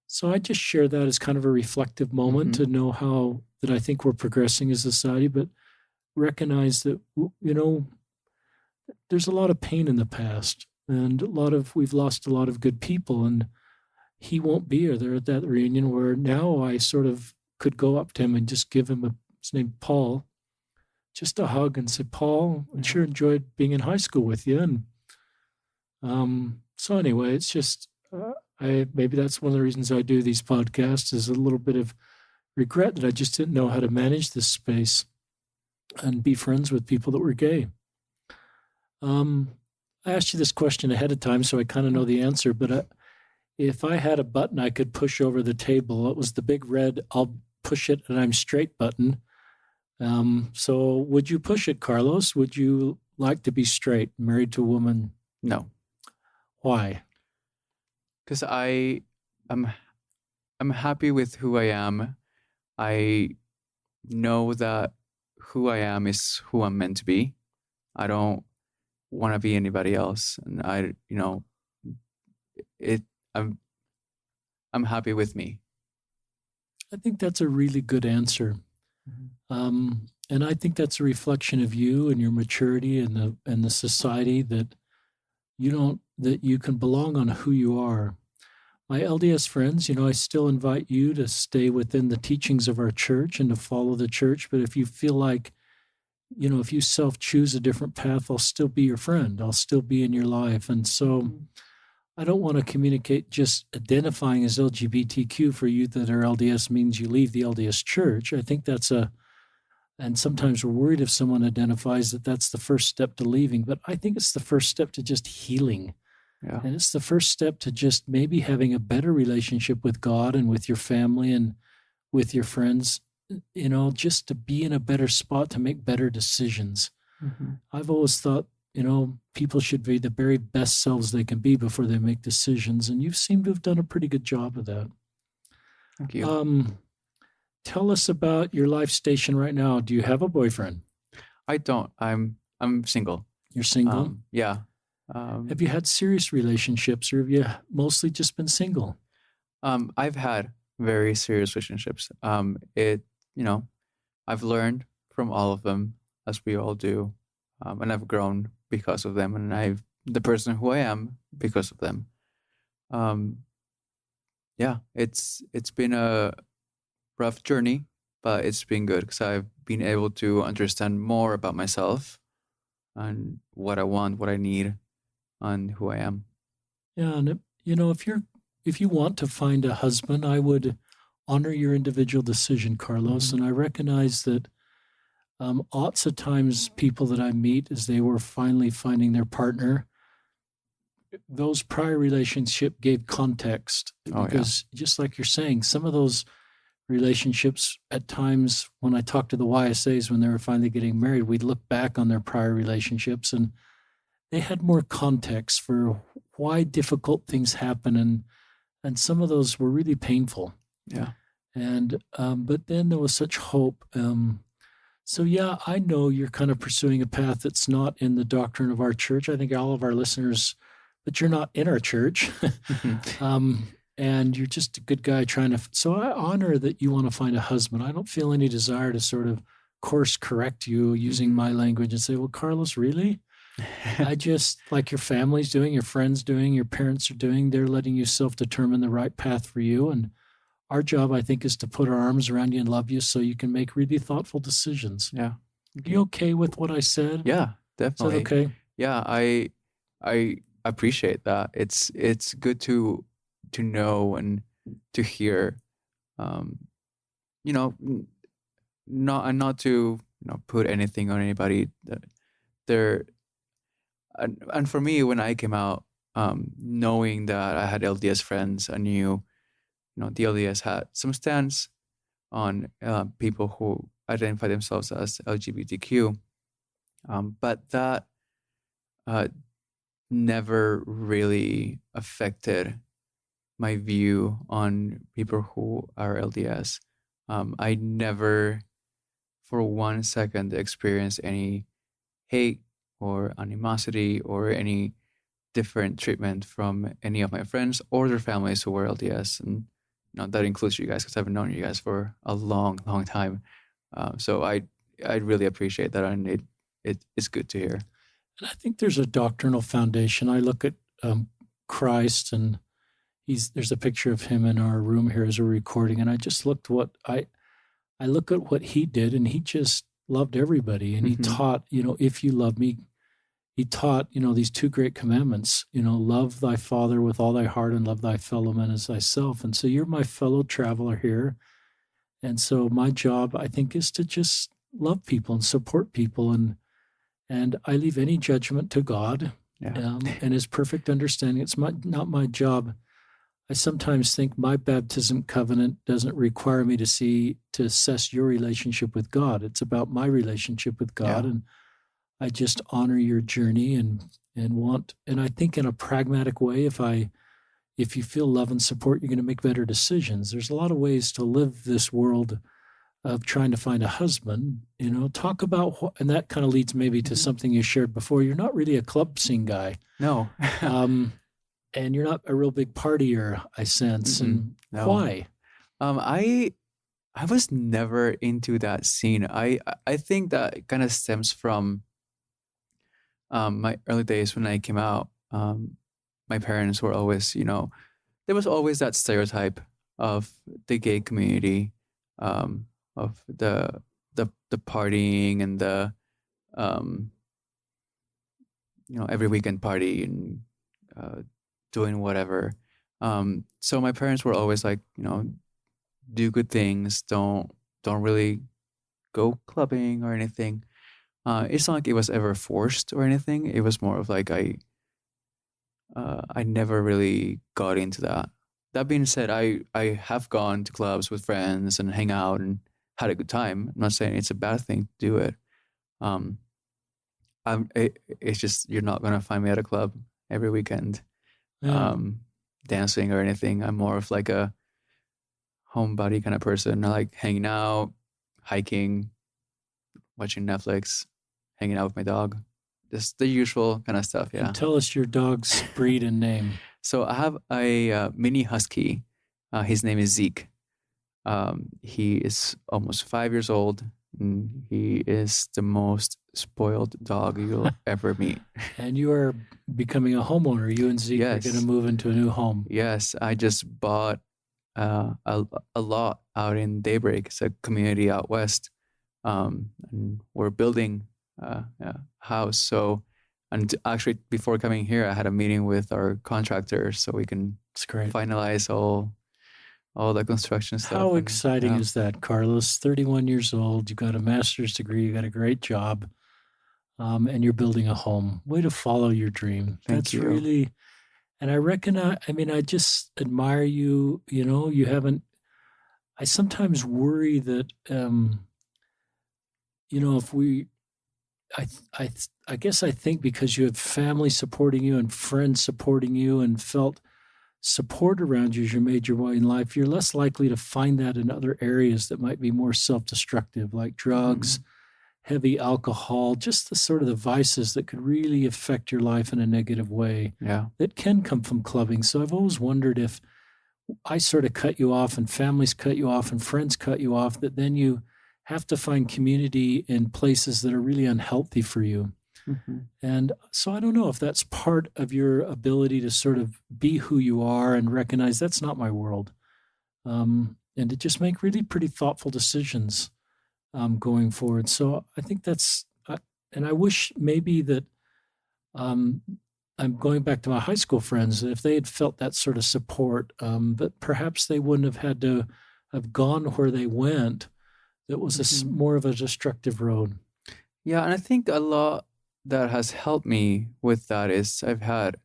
So I just share that as kind of a reflective moment to know how that I think we're progressing as a society, but recognize that, there's a lot of pain in the past, and we've lost a lot of good people, and he won't be there at that reunion, where now I sort of could go up to him and just give him his name, Paul, just a hug and say, Paul, I sure enjoyed being in high school with you. And so anyway, it's just, maybe that's one of the reasons I do these podcasts, is a little bit of regret that I just didn't know how to manage this space and be friends with people that were gay. I asked you this question ahead of time, so I kind of know the answer, but if I had a button I could push over the table, it was the big red, I'll push it and I'm straight button. So would you push it, Carlos? Would you like to be straight, married to a woman? No. Why? Because I'm happy with who I am. I know that who I am is who I'm meant to be. I don't want to be anybody else, and it. I'm I'm happy with me. I think that's a really good answer. And I think that's a reflection of you and your maturity and the society that that you can belong on who you are. My LDS friends, I still invite you to stay within the teachings of our church and to follow the church. But if you feel like, if you self choose a different path, I'll still be your friend. I'll still be in your life. And so I don't want to communicate just identifying as LGBTQ for you that are LDS means you leave the LDS church. I think and sometimes we're worried if someone identifies that that's the first step to leaving, but I think it's the first step to just healing. Yeah. And it's the first step to just maybe having a better relationship with God and with your family and with your friends, just to be in a better spot to make better decisions. I've always thought, people should be the very best selves they can be before they make decisions. And you seem to have done a pretty good job of that. Thank you. Tell us about your life station right now. Do you have a boyfriend? I don't. I'm single. You're single? Yeah. Have you had serious relationships, or have you mostly just been single? I've had very serious relationships. I've learned from all of them, as we all do, and I've grown because of them, and I've the person who I am because of them. Yeah, it's been a rough journey, but it's been good because I've been able to understand more about myself and what I want, what I need, and who I am. Yeah, and if you want to find a husband, I would honor your individual decision, Carlos. And I recognize that lots of times people that I meet as they were finally finding their partner, those prior relationship gave context because just like you're saying, some of those relationships at times when I talked to the YSAs when they were finally getting married, we'd look back on their prior relationships and they had more context for why difficult things happen, and some of those were really painful. Yeah. And but then there was such hope. So yeah, I know you're kind of pursuing a path that's not in the doctrine of our church. I think all of our listeners, but you're not in our church. And you're just a good guy trying to. So I honor that you want to find a husband. I don't feel any desire to sort of course correct you using my language and say, well, Carlos, really? I just, like your family's doing, your friends doing, your parents are doing, they're letting you self-determine the right path for you. And our job, I think, is to put our arms around you and love you so you can make really thoughtful decisions. Yeah. Okay. You okay with what I said? Yeah, definitely. Is that okay? Yeah, I appreciate that. It's good to know and to hear, not to put anything on anybody. There, and for me, when I came out, knowing that I had LDS friends, I knew, the LDS had some stance on people who identify themselves as LGBTQ, but that never really affected my view on people who are LDS. I never, for 1 second, experienced any hate or animosity or any different treatment from any of my friends or their families who were LDS, and that includes you guys because I've known you guys for a long, long time. So I really appreciate that, and it's good to hear. And I think there's a doctrinal foundation. I look at Christ, and there's a picture of him in our room here as we're recording, and I just looked I look at what he did, and he just loved everybody, and he taught, if you love me, he taught, these two great commandments, love thy father with all thy heart and love thy fellow man as thyself. And so you're my fellow traveler here. And so my job, I think, is to just love people and support people. And I leave any judgment to God and his perfect understanding. It's not my job. I sometimes think my baptism covenant doesn't require me to assess your relationship with God. It's about my relationship with God. And I just honor your journey and I think in a pragmatic way, if you feel love and support, you're going to make better decisions. There's a lot of ways to live this world of trying to find a husband. Talk about and that kind of leads maybe to something you shared before. You're not really a club scene guy. No. And you're not a real big partier, I sense. And no. why? I was never into that scene. I think that kind of stems from my early days when I came out. My parents were always, there was always that stereotype of the gay community, of the partying and the every weekend party and doing whatever. So my parents were always like, do good things. Don't really go clubbing or anything. It's not like it was ever forced or anything. It was more of like I never really got into that. That being said, I have gone to clubs with friends and hang out and had a good time. I'm not saying it's a bad thing to do it. It's just you're not gonna find me at a club every weekend, dancing or anything. I'm more of like a homebody kind of person. I like hanging out, hiking, watching Netflix, hanging out with my dog. Just the usual kind of stuff, yeah. And tell us your dog's breed and name. So I have a mini husky. His name is Zeke. He is almost 5 years old. And he is the most spoiled dog you'll ever meet. And you are becoming a homeowner. You and Zeke are going to move into a new home. Yes, I just bought a lot out in Daybreak. It's a community out west. And we're building a house. So, and actually before coming here, I had a meeting with our contractor so we can finalize all the construction stuff. How exciting is that, Carlos? 31 years old, you've got a master's degree, you got a great job, and you're building a home. Way to follow your dream. Thank you. Really, and I recognize, I just admire you. You haven't, I sometimes worry that, if we, I guess I think because you have family supporting you and friends supporting you and felt support around you as you made your way in life, you're less likely to find that in other areas that might be more self-destructive, like drugs, heavy alcohol, just the sort of the vices that could really affect your life in a negative way that can come from clubbing. So I've always wondered if I sort of cut you off and families cut you off and friends cut you off, that then you have to find community in places that are really unhealthy for you. And so I don't know if that's part of your ability to sort of be who you are and recognize that's not my world. And to just make really pretty thoughtful decisions going forward. So I think that's, and I wish maybe that I'm going back to my high school friends, if they had felt that sort of support, but perhaps they wouldn't have had to have gone where they went. That was more of a destructive road. Yeah, and I think a lot that has helped me with that is I've had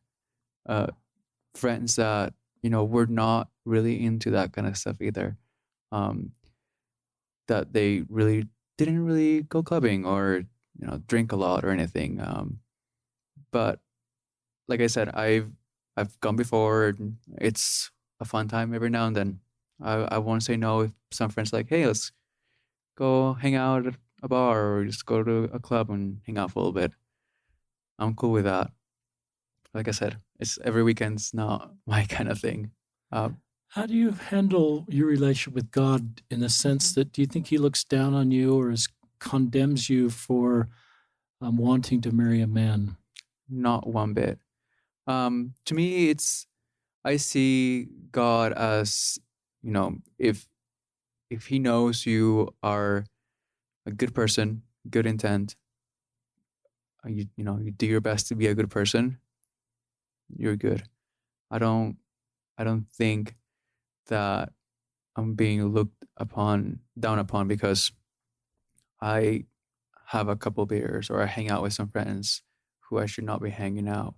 friends that, were not really into that kind of stuff either. That they really didn't really go clubbing or, drink a lot or anything. But like I said, I've gone before. And it's a fun time every now and then. I won't say no if some friends are like, hey, let's go hang out at a bar or just go to a club and hang out for a little bit. I'm cool with that. Like I said, it's every weekend's not my kind of thing. How do you handle your relationship with God in the sense that, do you think he looks down on you or condemns you for wanting to marry a man? Not one bit. To me, I see God as, if he knows you are a good person, good intent, you do your best to be a good person, you're good. I don't think that I'm being looked down upon because I have a couple beers or I hang out with some friends who I should not be hanging out,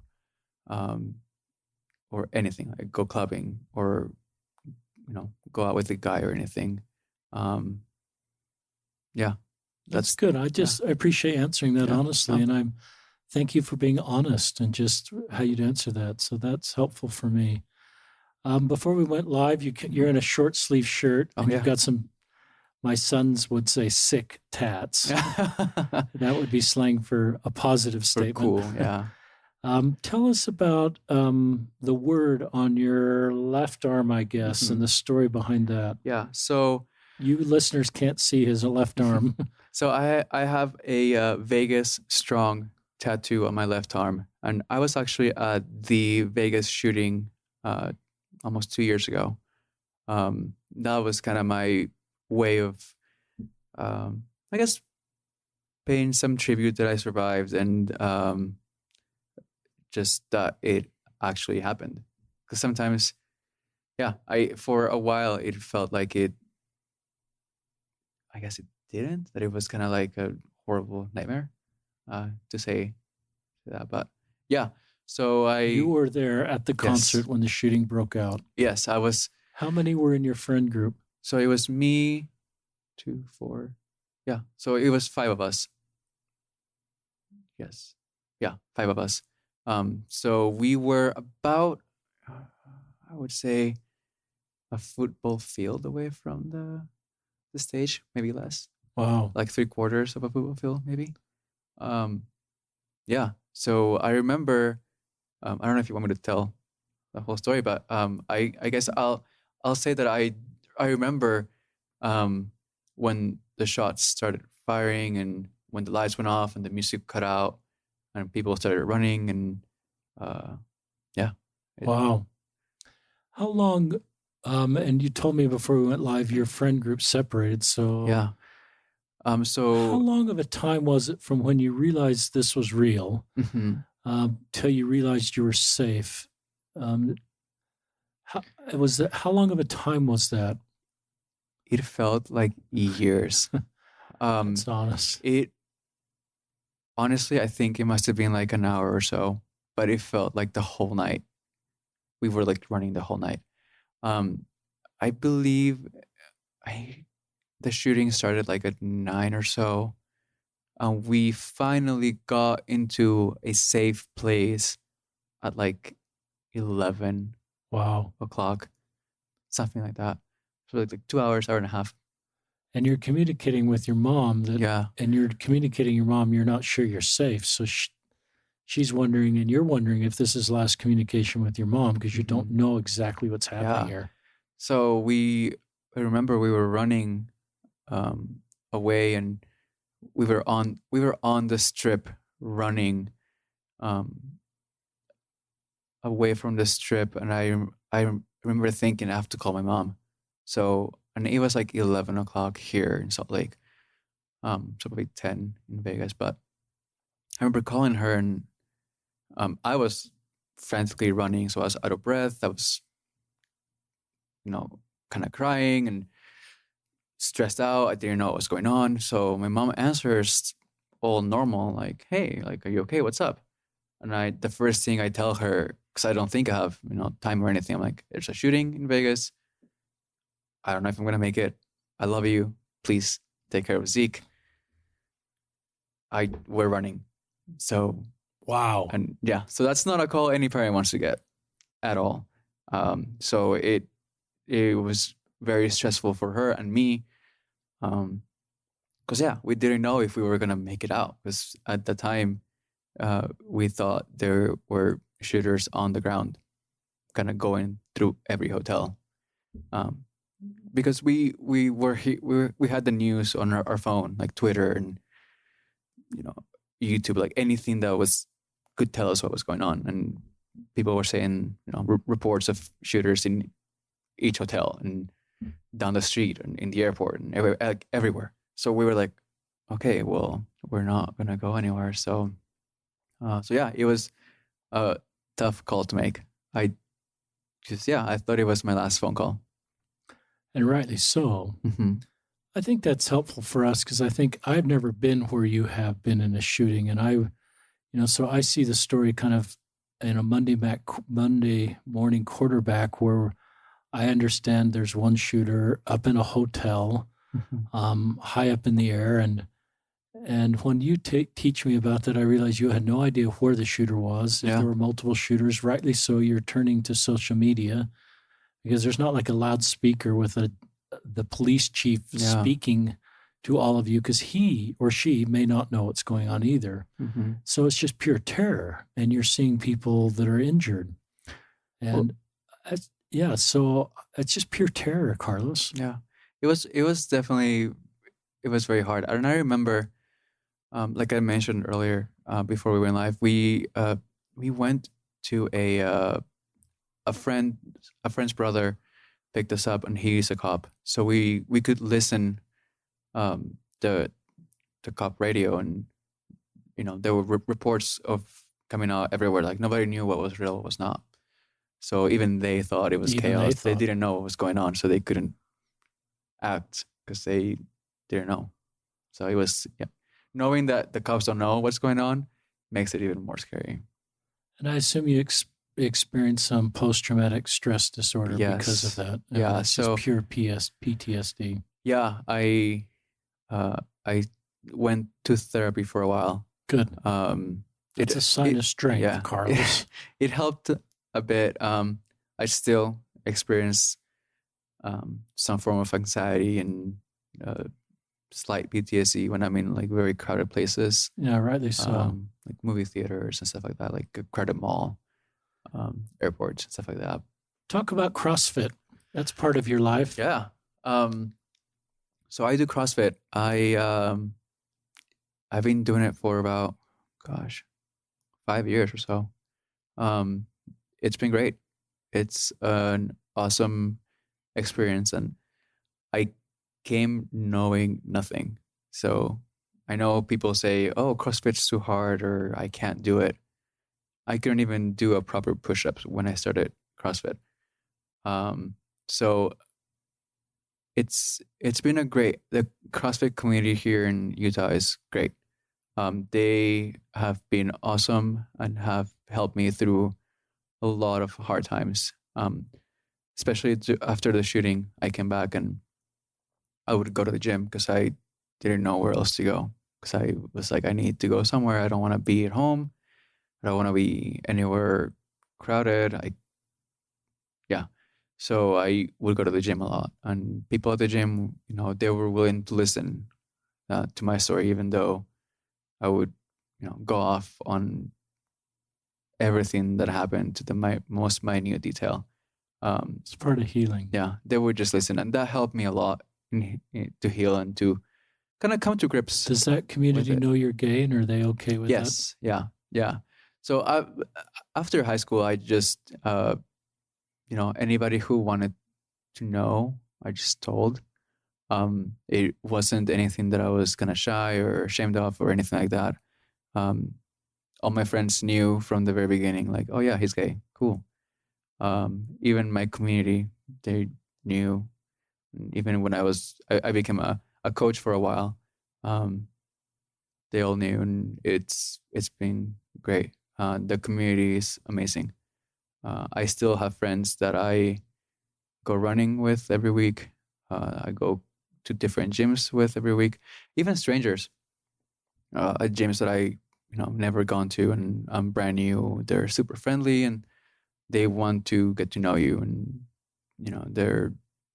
or anything, like go clubbing or go out with a guy or anything. That's good. I appreciate answering that honestly, and thank you for being honest and just how you'd answer that. So that's helpful for me. Before we went live, you're in a short sleeve shirt and you've got some my sons would say sick tats. That would be slang for a positive For statement. cool, yeah. Tell us about the word on your left arm, I guess, and the story behind that. Yeah. So you listeners can't see his left arm. So I have a Vegas strong tattoo on my left arm, and I was actually at the Vegas shooting almost 2 years ago. That was kind of my way of, I guess, paying some tribute that I survived, and just that it actually happened. Because sometimes, for a while it felt like it. I guess it didn't. That it was kind of like a horrible nightmare, to say that. But yeah, so You were there at the concert when the shooting broke out. Yes, I was. How many were in your friend group? So it was me, 2, 4. Yeah, so it was 5 of us. Yes, yeah, 5 of us. So we were about, I would say, a football field away from the stage, maybe less. Wow. Like 3/4 of a football field, maybe. Yeah. So I remember, I don't know if you want me to tell the whole story, but I guess I'll say that I remember when the shots started firing and when the lights went off and the music cut out and people started running and yeah. Wow. How long? And you told me before we went live, your friend group separated. So yeah. So how long of a time was it from when you realized this was real till you realized you were safe? How long of a time was that? It felt like years. That's honest. Honestly, I think it must have been like an hour or so, but it felt like the whole night. We were like running the whole night. I believe the shooting started like at 9 or so. We finally got into a safe place at like 11 o'clock, something like that. So like 2 hours, hour and a half. And you're communicating with your mom and you're communicating your mom, you're not sure you're safe. So she's wondering, and you're wondering if this is last communication with your mom because you don't know exactly what's happening here. So I remember we were running away, and we were on the strip running away from the strip, and I remember thinking I have to call my mom. So, and it was like 11 o'clock here in Salt Lake, so probably 10 in Vegas. But I remember calling her, and I was frantically running, so I was out of breath. I was, kind of crying and stressed out. I didn't know what was going on. So my mom answers all normal, like, "Hey, like, are you okay? What's up?" And the first thing I tell her, because I don't think I have, time or anything, I'm like, "There's a shooting in Vegas. I don't know if I'm gonna make it. I love you. Please take care of Zeke." We're running. So wow. And yeah, so that's not a call any parent wants to get at all. So it was very stressful for her and me. Because we didn't know if we were gonna make it out. Because at the time, we thought there were shooters on the ground, kind of going through every hotel. Because we had the news on our phone, like Twitter and YouTube, like anything that could tell us what was going on, and people were saying reports of shooters in each hotel and down the street and in the airport and everywhere. So we were like, okay, well, we're not gonna go anywhere. So it was a tough call to make. I thought it was my last phone call, and rightly so. I think that's helpful for us because I think I've never been where you have been in a shooting, and so I see the story kind of in a Monday morning quarterback where I understand there's one shooter up in a hotel, high up in the air, and when you teach me about that, I realize you had no idea where the shooter was. If there were multiple shooters, rightly so, you're turning to social media because there's not like a loudspeaker with a the police chief speaking to all of you because he or she may not know what's going on either. Mm-hmm. So it's just pure terror, and you're seeing people that are injured. And so it's just pure terror, Carlos. Yeah, it was definitely, it was very hard. And I remember, like I mentioned earlier, before we went live, we went to a friend's brother picked us up, and he's a cop, so we could listen the cop radio, and there were reports of coming out everywhere. Like nobody knew what was real, what was not. So even they thought it was chaos. They didn't know what was going on, so they couldn't act because they didn't know. So it was, knowing that the cops don't know what's going on makes it even more scary. And I assume you experienced some post-traumatic stress disorder because of that. Yeah, it's just pure PTSD. Yeah, I went to therapy for a while. Good. It's a sign of strength, Carlos. It helped a bit. I still experience some form of anxiety and slight PTSD when I'm in like very crowded places. Yeah, rightly so. Like movie theaters and stuff like that, like a crowded mall, airports and stuff like that. Talk about CrossFit. That's part of your life. Yeah. So I do CrossFit. I've been doing it for about 5 years or so. It's been great. It's an awesome experience, and I came knowing nothing. So I know people say, "Oh, CrossFit's too hard," or "I can't do it." I couldn't even do a proper push-up when I started CrossFit. So it's been the CrossFit community here in Utah is great. They have been awesome and have helped me through a lot of hard times. Especially after the shooting, I came back and I would go to the gym because I didn't know where else to go. Because I was like, I need to go somewhere. I don't want to be at home. I don't want to be anywhere crowded. So I would go to the gym a lot, and people at the gym, they were willing to listen to my story, even though I would, go off on everything that happened to the most minute detail. It's part of healing. Yeah, they would just listen, and that helped me a lot to heal and to kind of come to grips. Does that community know you're gay, and are they okay with that? Yes. Yeah. So after high school, I just, anybody who wanted to know, I just told. It wasn't anything that I was kind of shy or ashamed of or anything like that. All my friends knew from the very beginning, like, oh yeah, he's gay. Cool. Even my community, they knew. Even when I became a coach for a while, they all knew, and it's been great. The community is amazing. I still have friends that I go running with every week. I go to different gyms with every week, even strangers at gyms that I never gone to, and I'm brand new. They're super friendly, and they want to get to know you, and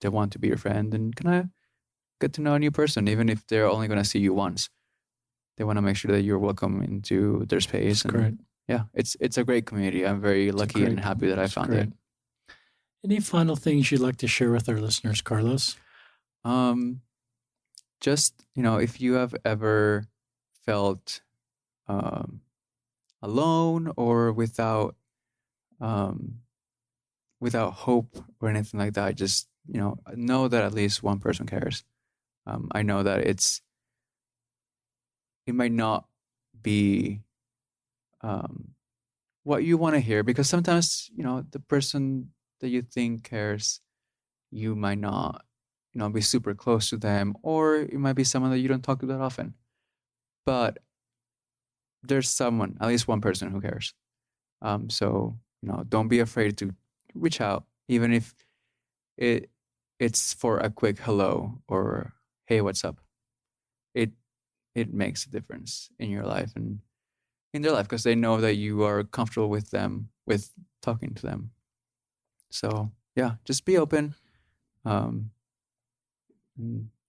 they want to be your friend and kind of get to know a new person, even if they're only going to see you once. They want to make sure that you're welcome into their space. That's great. Yeah, it's a great community. I'm very lucky and happy that I found it. Any final things you'd like to share with our listeners, Carlos? Just, if you have ever felt alone or without hope or anything like that, just, know that at least one person cares. I know that it might not be what you want to hear, because sometimes, the person that you think cares, you might not, be super close to them, or it might be someone that you don't talk to that often. But there's someone, at least one person who cares. So, don't be afraid to reach out, even if it's for a quick hello or hey, what's up? It makes a difference in your life and in their life, because they know that you are comfortable with them, with talking to them. So yeah, just be open.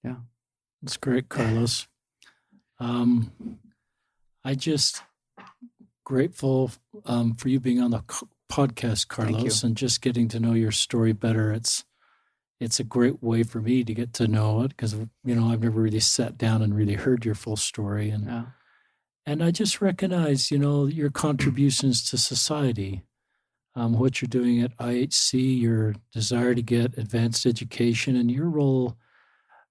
Yeah. That's great, Carlos. I just grateful for you being on the podcast, Carlos, and just getting to know your story better. It's a great way for me to get to know it because I've never really sat down and really heard your full story, and I just recognize your contributions to society, what you're doing at IHC, your desire to get advanced education, and your role.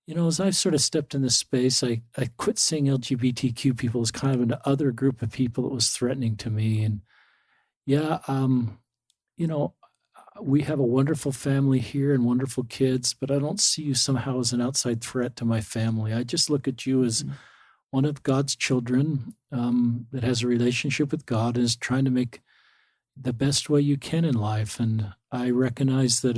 As I sort of stepped in this space, I quit seeing LGBTQ people as kind of an other group of people that was threatening to me. And yeah, we have a wonderful family here and wonderful kids, but I don't see you somehow as an outside threat to my family. I just look at you as one of God's children that has a relationship with God and is trying to make the best way you can in life. And I recognize that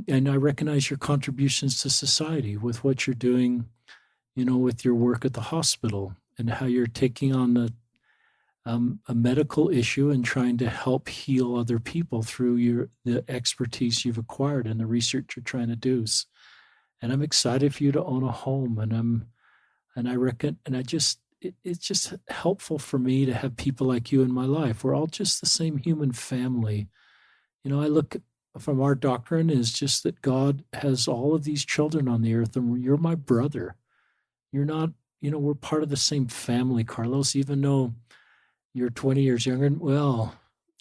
and I recognize your contributions to society with what you're doing, with your work at the hospital and how you're taking on a medical issue and trying to help heal other people through the expertise you've acquired and the research you're trying to do. And I'm excited for you to own a home. It's just helpful for me to have people like you in my life. We're all just the same human family. I look from our doctrine is just that God has all of these children on the earth, and you're my brother. You're not, we're part of the same family, Carlos, even though you're 20 years younger,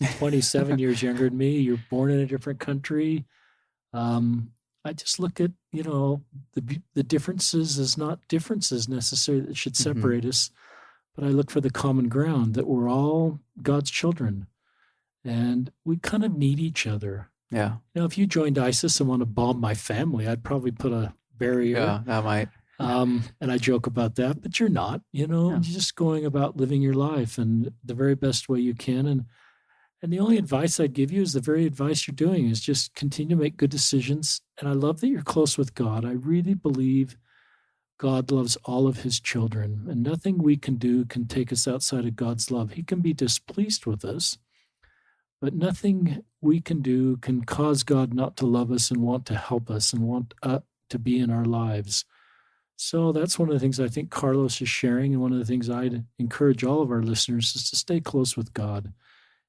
27 years younger than me. You're born in a different country. I just look at, the differences as not differences necessarily that should separate us, but I look for the common ground that we're all God's children and we kind of need each other. Yeah. If you joined ISIS and want to bomb my family, I'd probably put a barrier. Yeah, that might. And I joke about that, but you're not, you're just going about living your life and the very best way you can. And the only advice I'd give you is the very advice you're doing is just continue to make good decisions. And I love that you're close with God. I really believe God loves all of his children, and nothing we can do can take us outside of God's love. He can be displeased with us, but nothing we can do can cause God not to love us and want to help us and want to be in our lives. So that's one of the things I think Carlos is sharing, and one of the things I'd encourage all of our listeners is to stay close with God.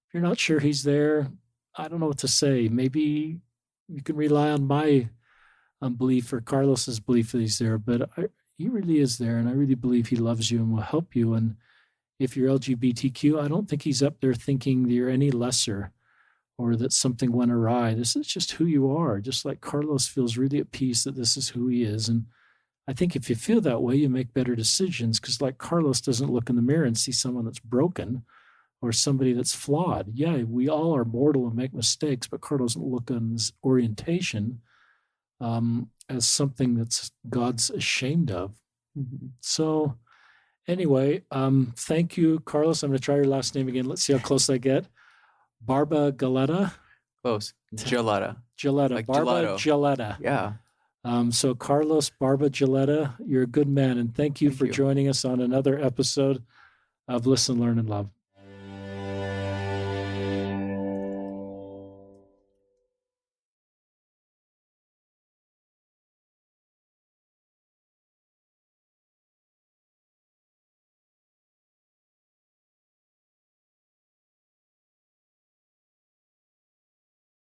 If you're not sure he's there, I don't know what to say. Maybe you can rely on my belief or Carlos's belief that he's there, but he really is there, and I really believe he loves you and will help you. And if you're LGBTQ, I don't think he's up there thinking that you're any lesser or that something went awry. This is just who you are, just like Carlos feels really at peace that this is who he is. And I think if you feel that way, you make better decisions because like Carlos doesn't look in the mirror and see someone that's broken or somebody that's flawed. Yeah, we all are mortal and make mistakes, but Carlos doesn't look on his orientation as something that's God's ashamed of. So anyway, thank you, Carlos. I'm going to try your last name again. Let's see how close I get. Barbagelata. Close. Gelata. Like Barbagelata. Yeah. So Carlos Barbagelata, you're a good man. And thank you for joining us on another episode of Listen, Learn, and Love.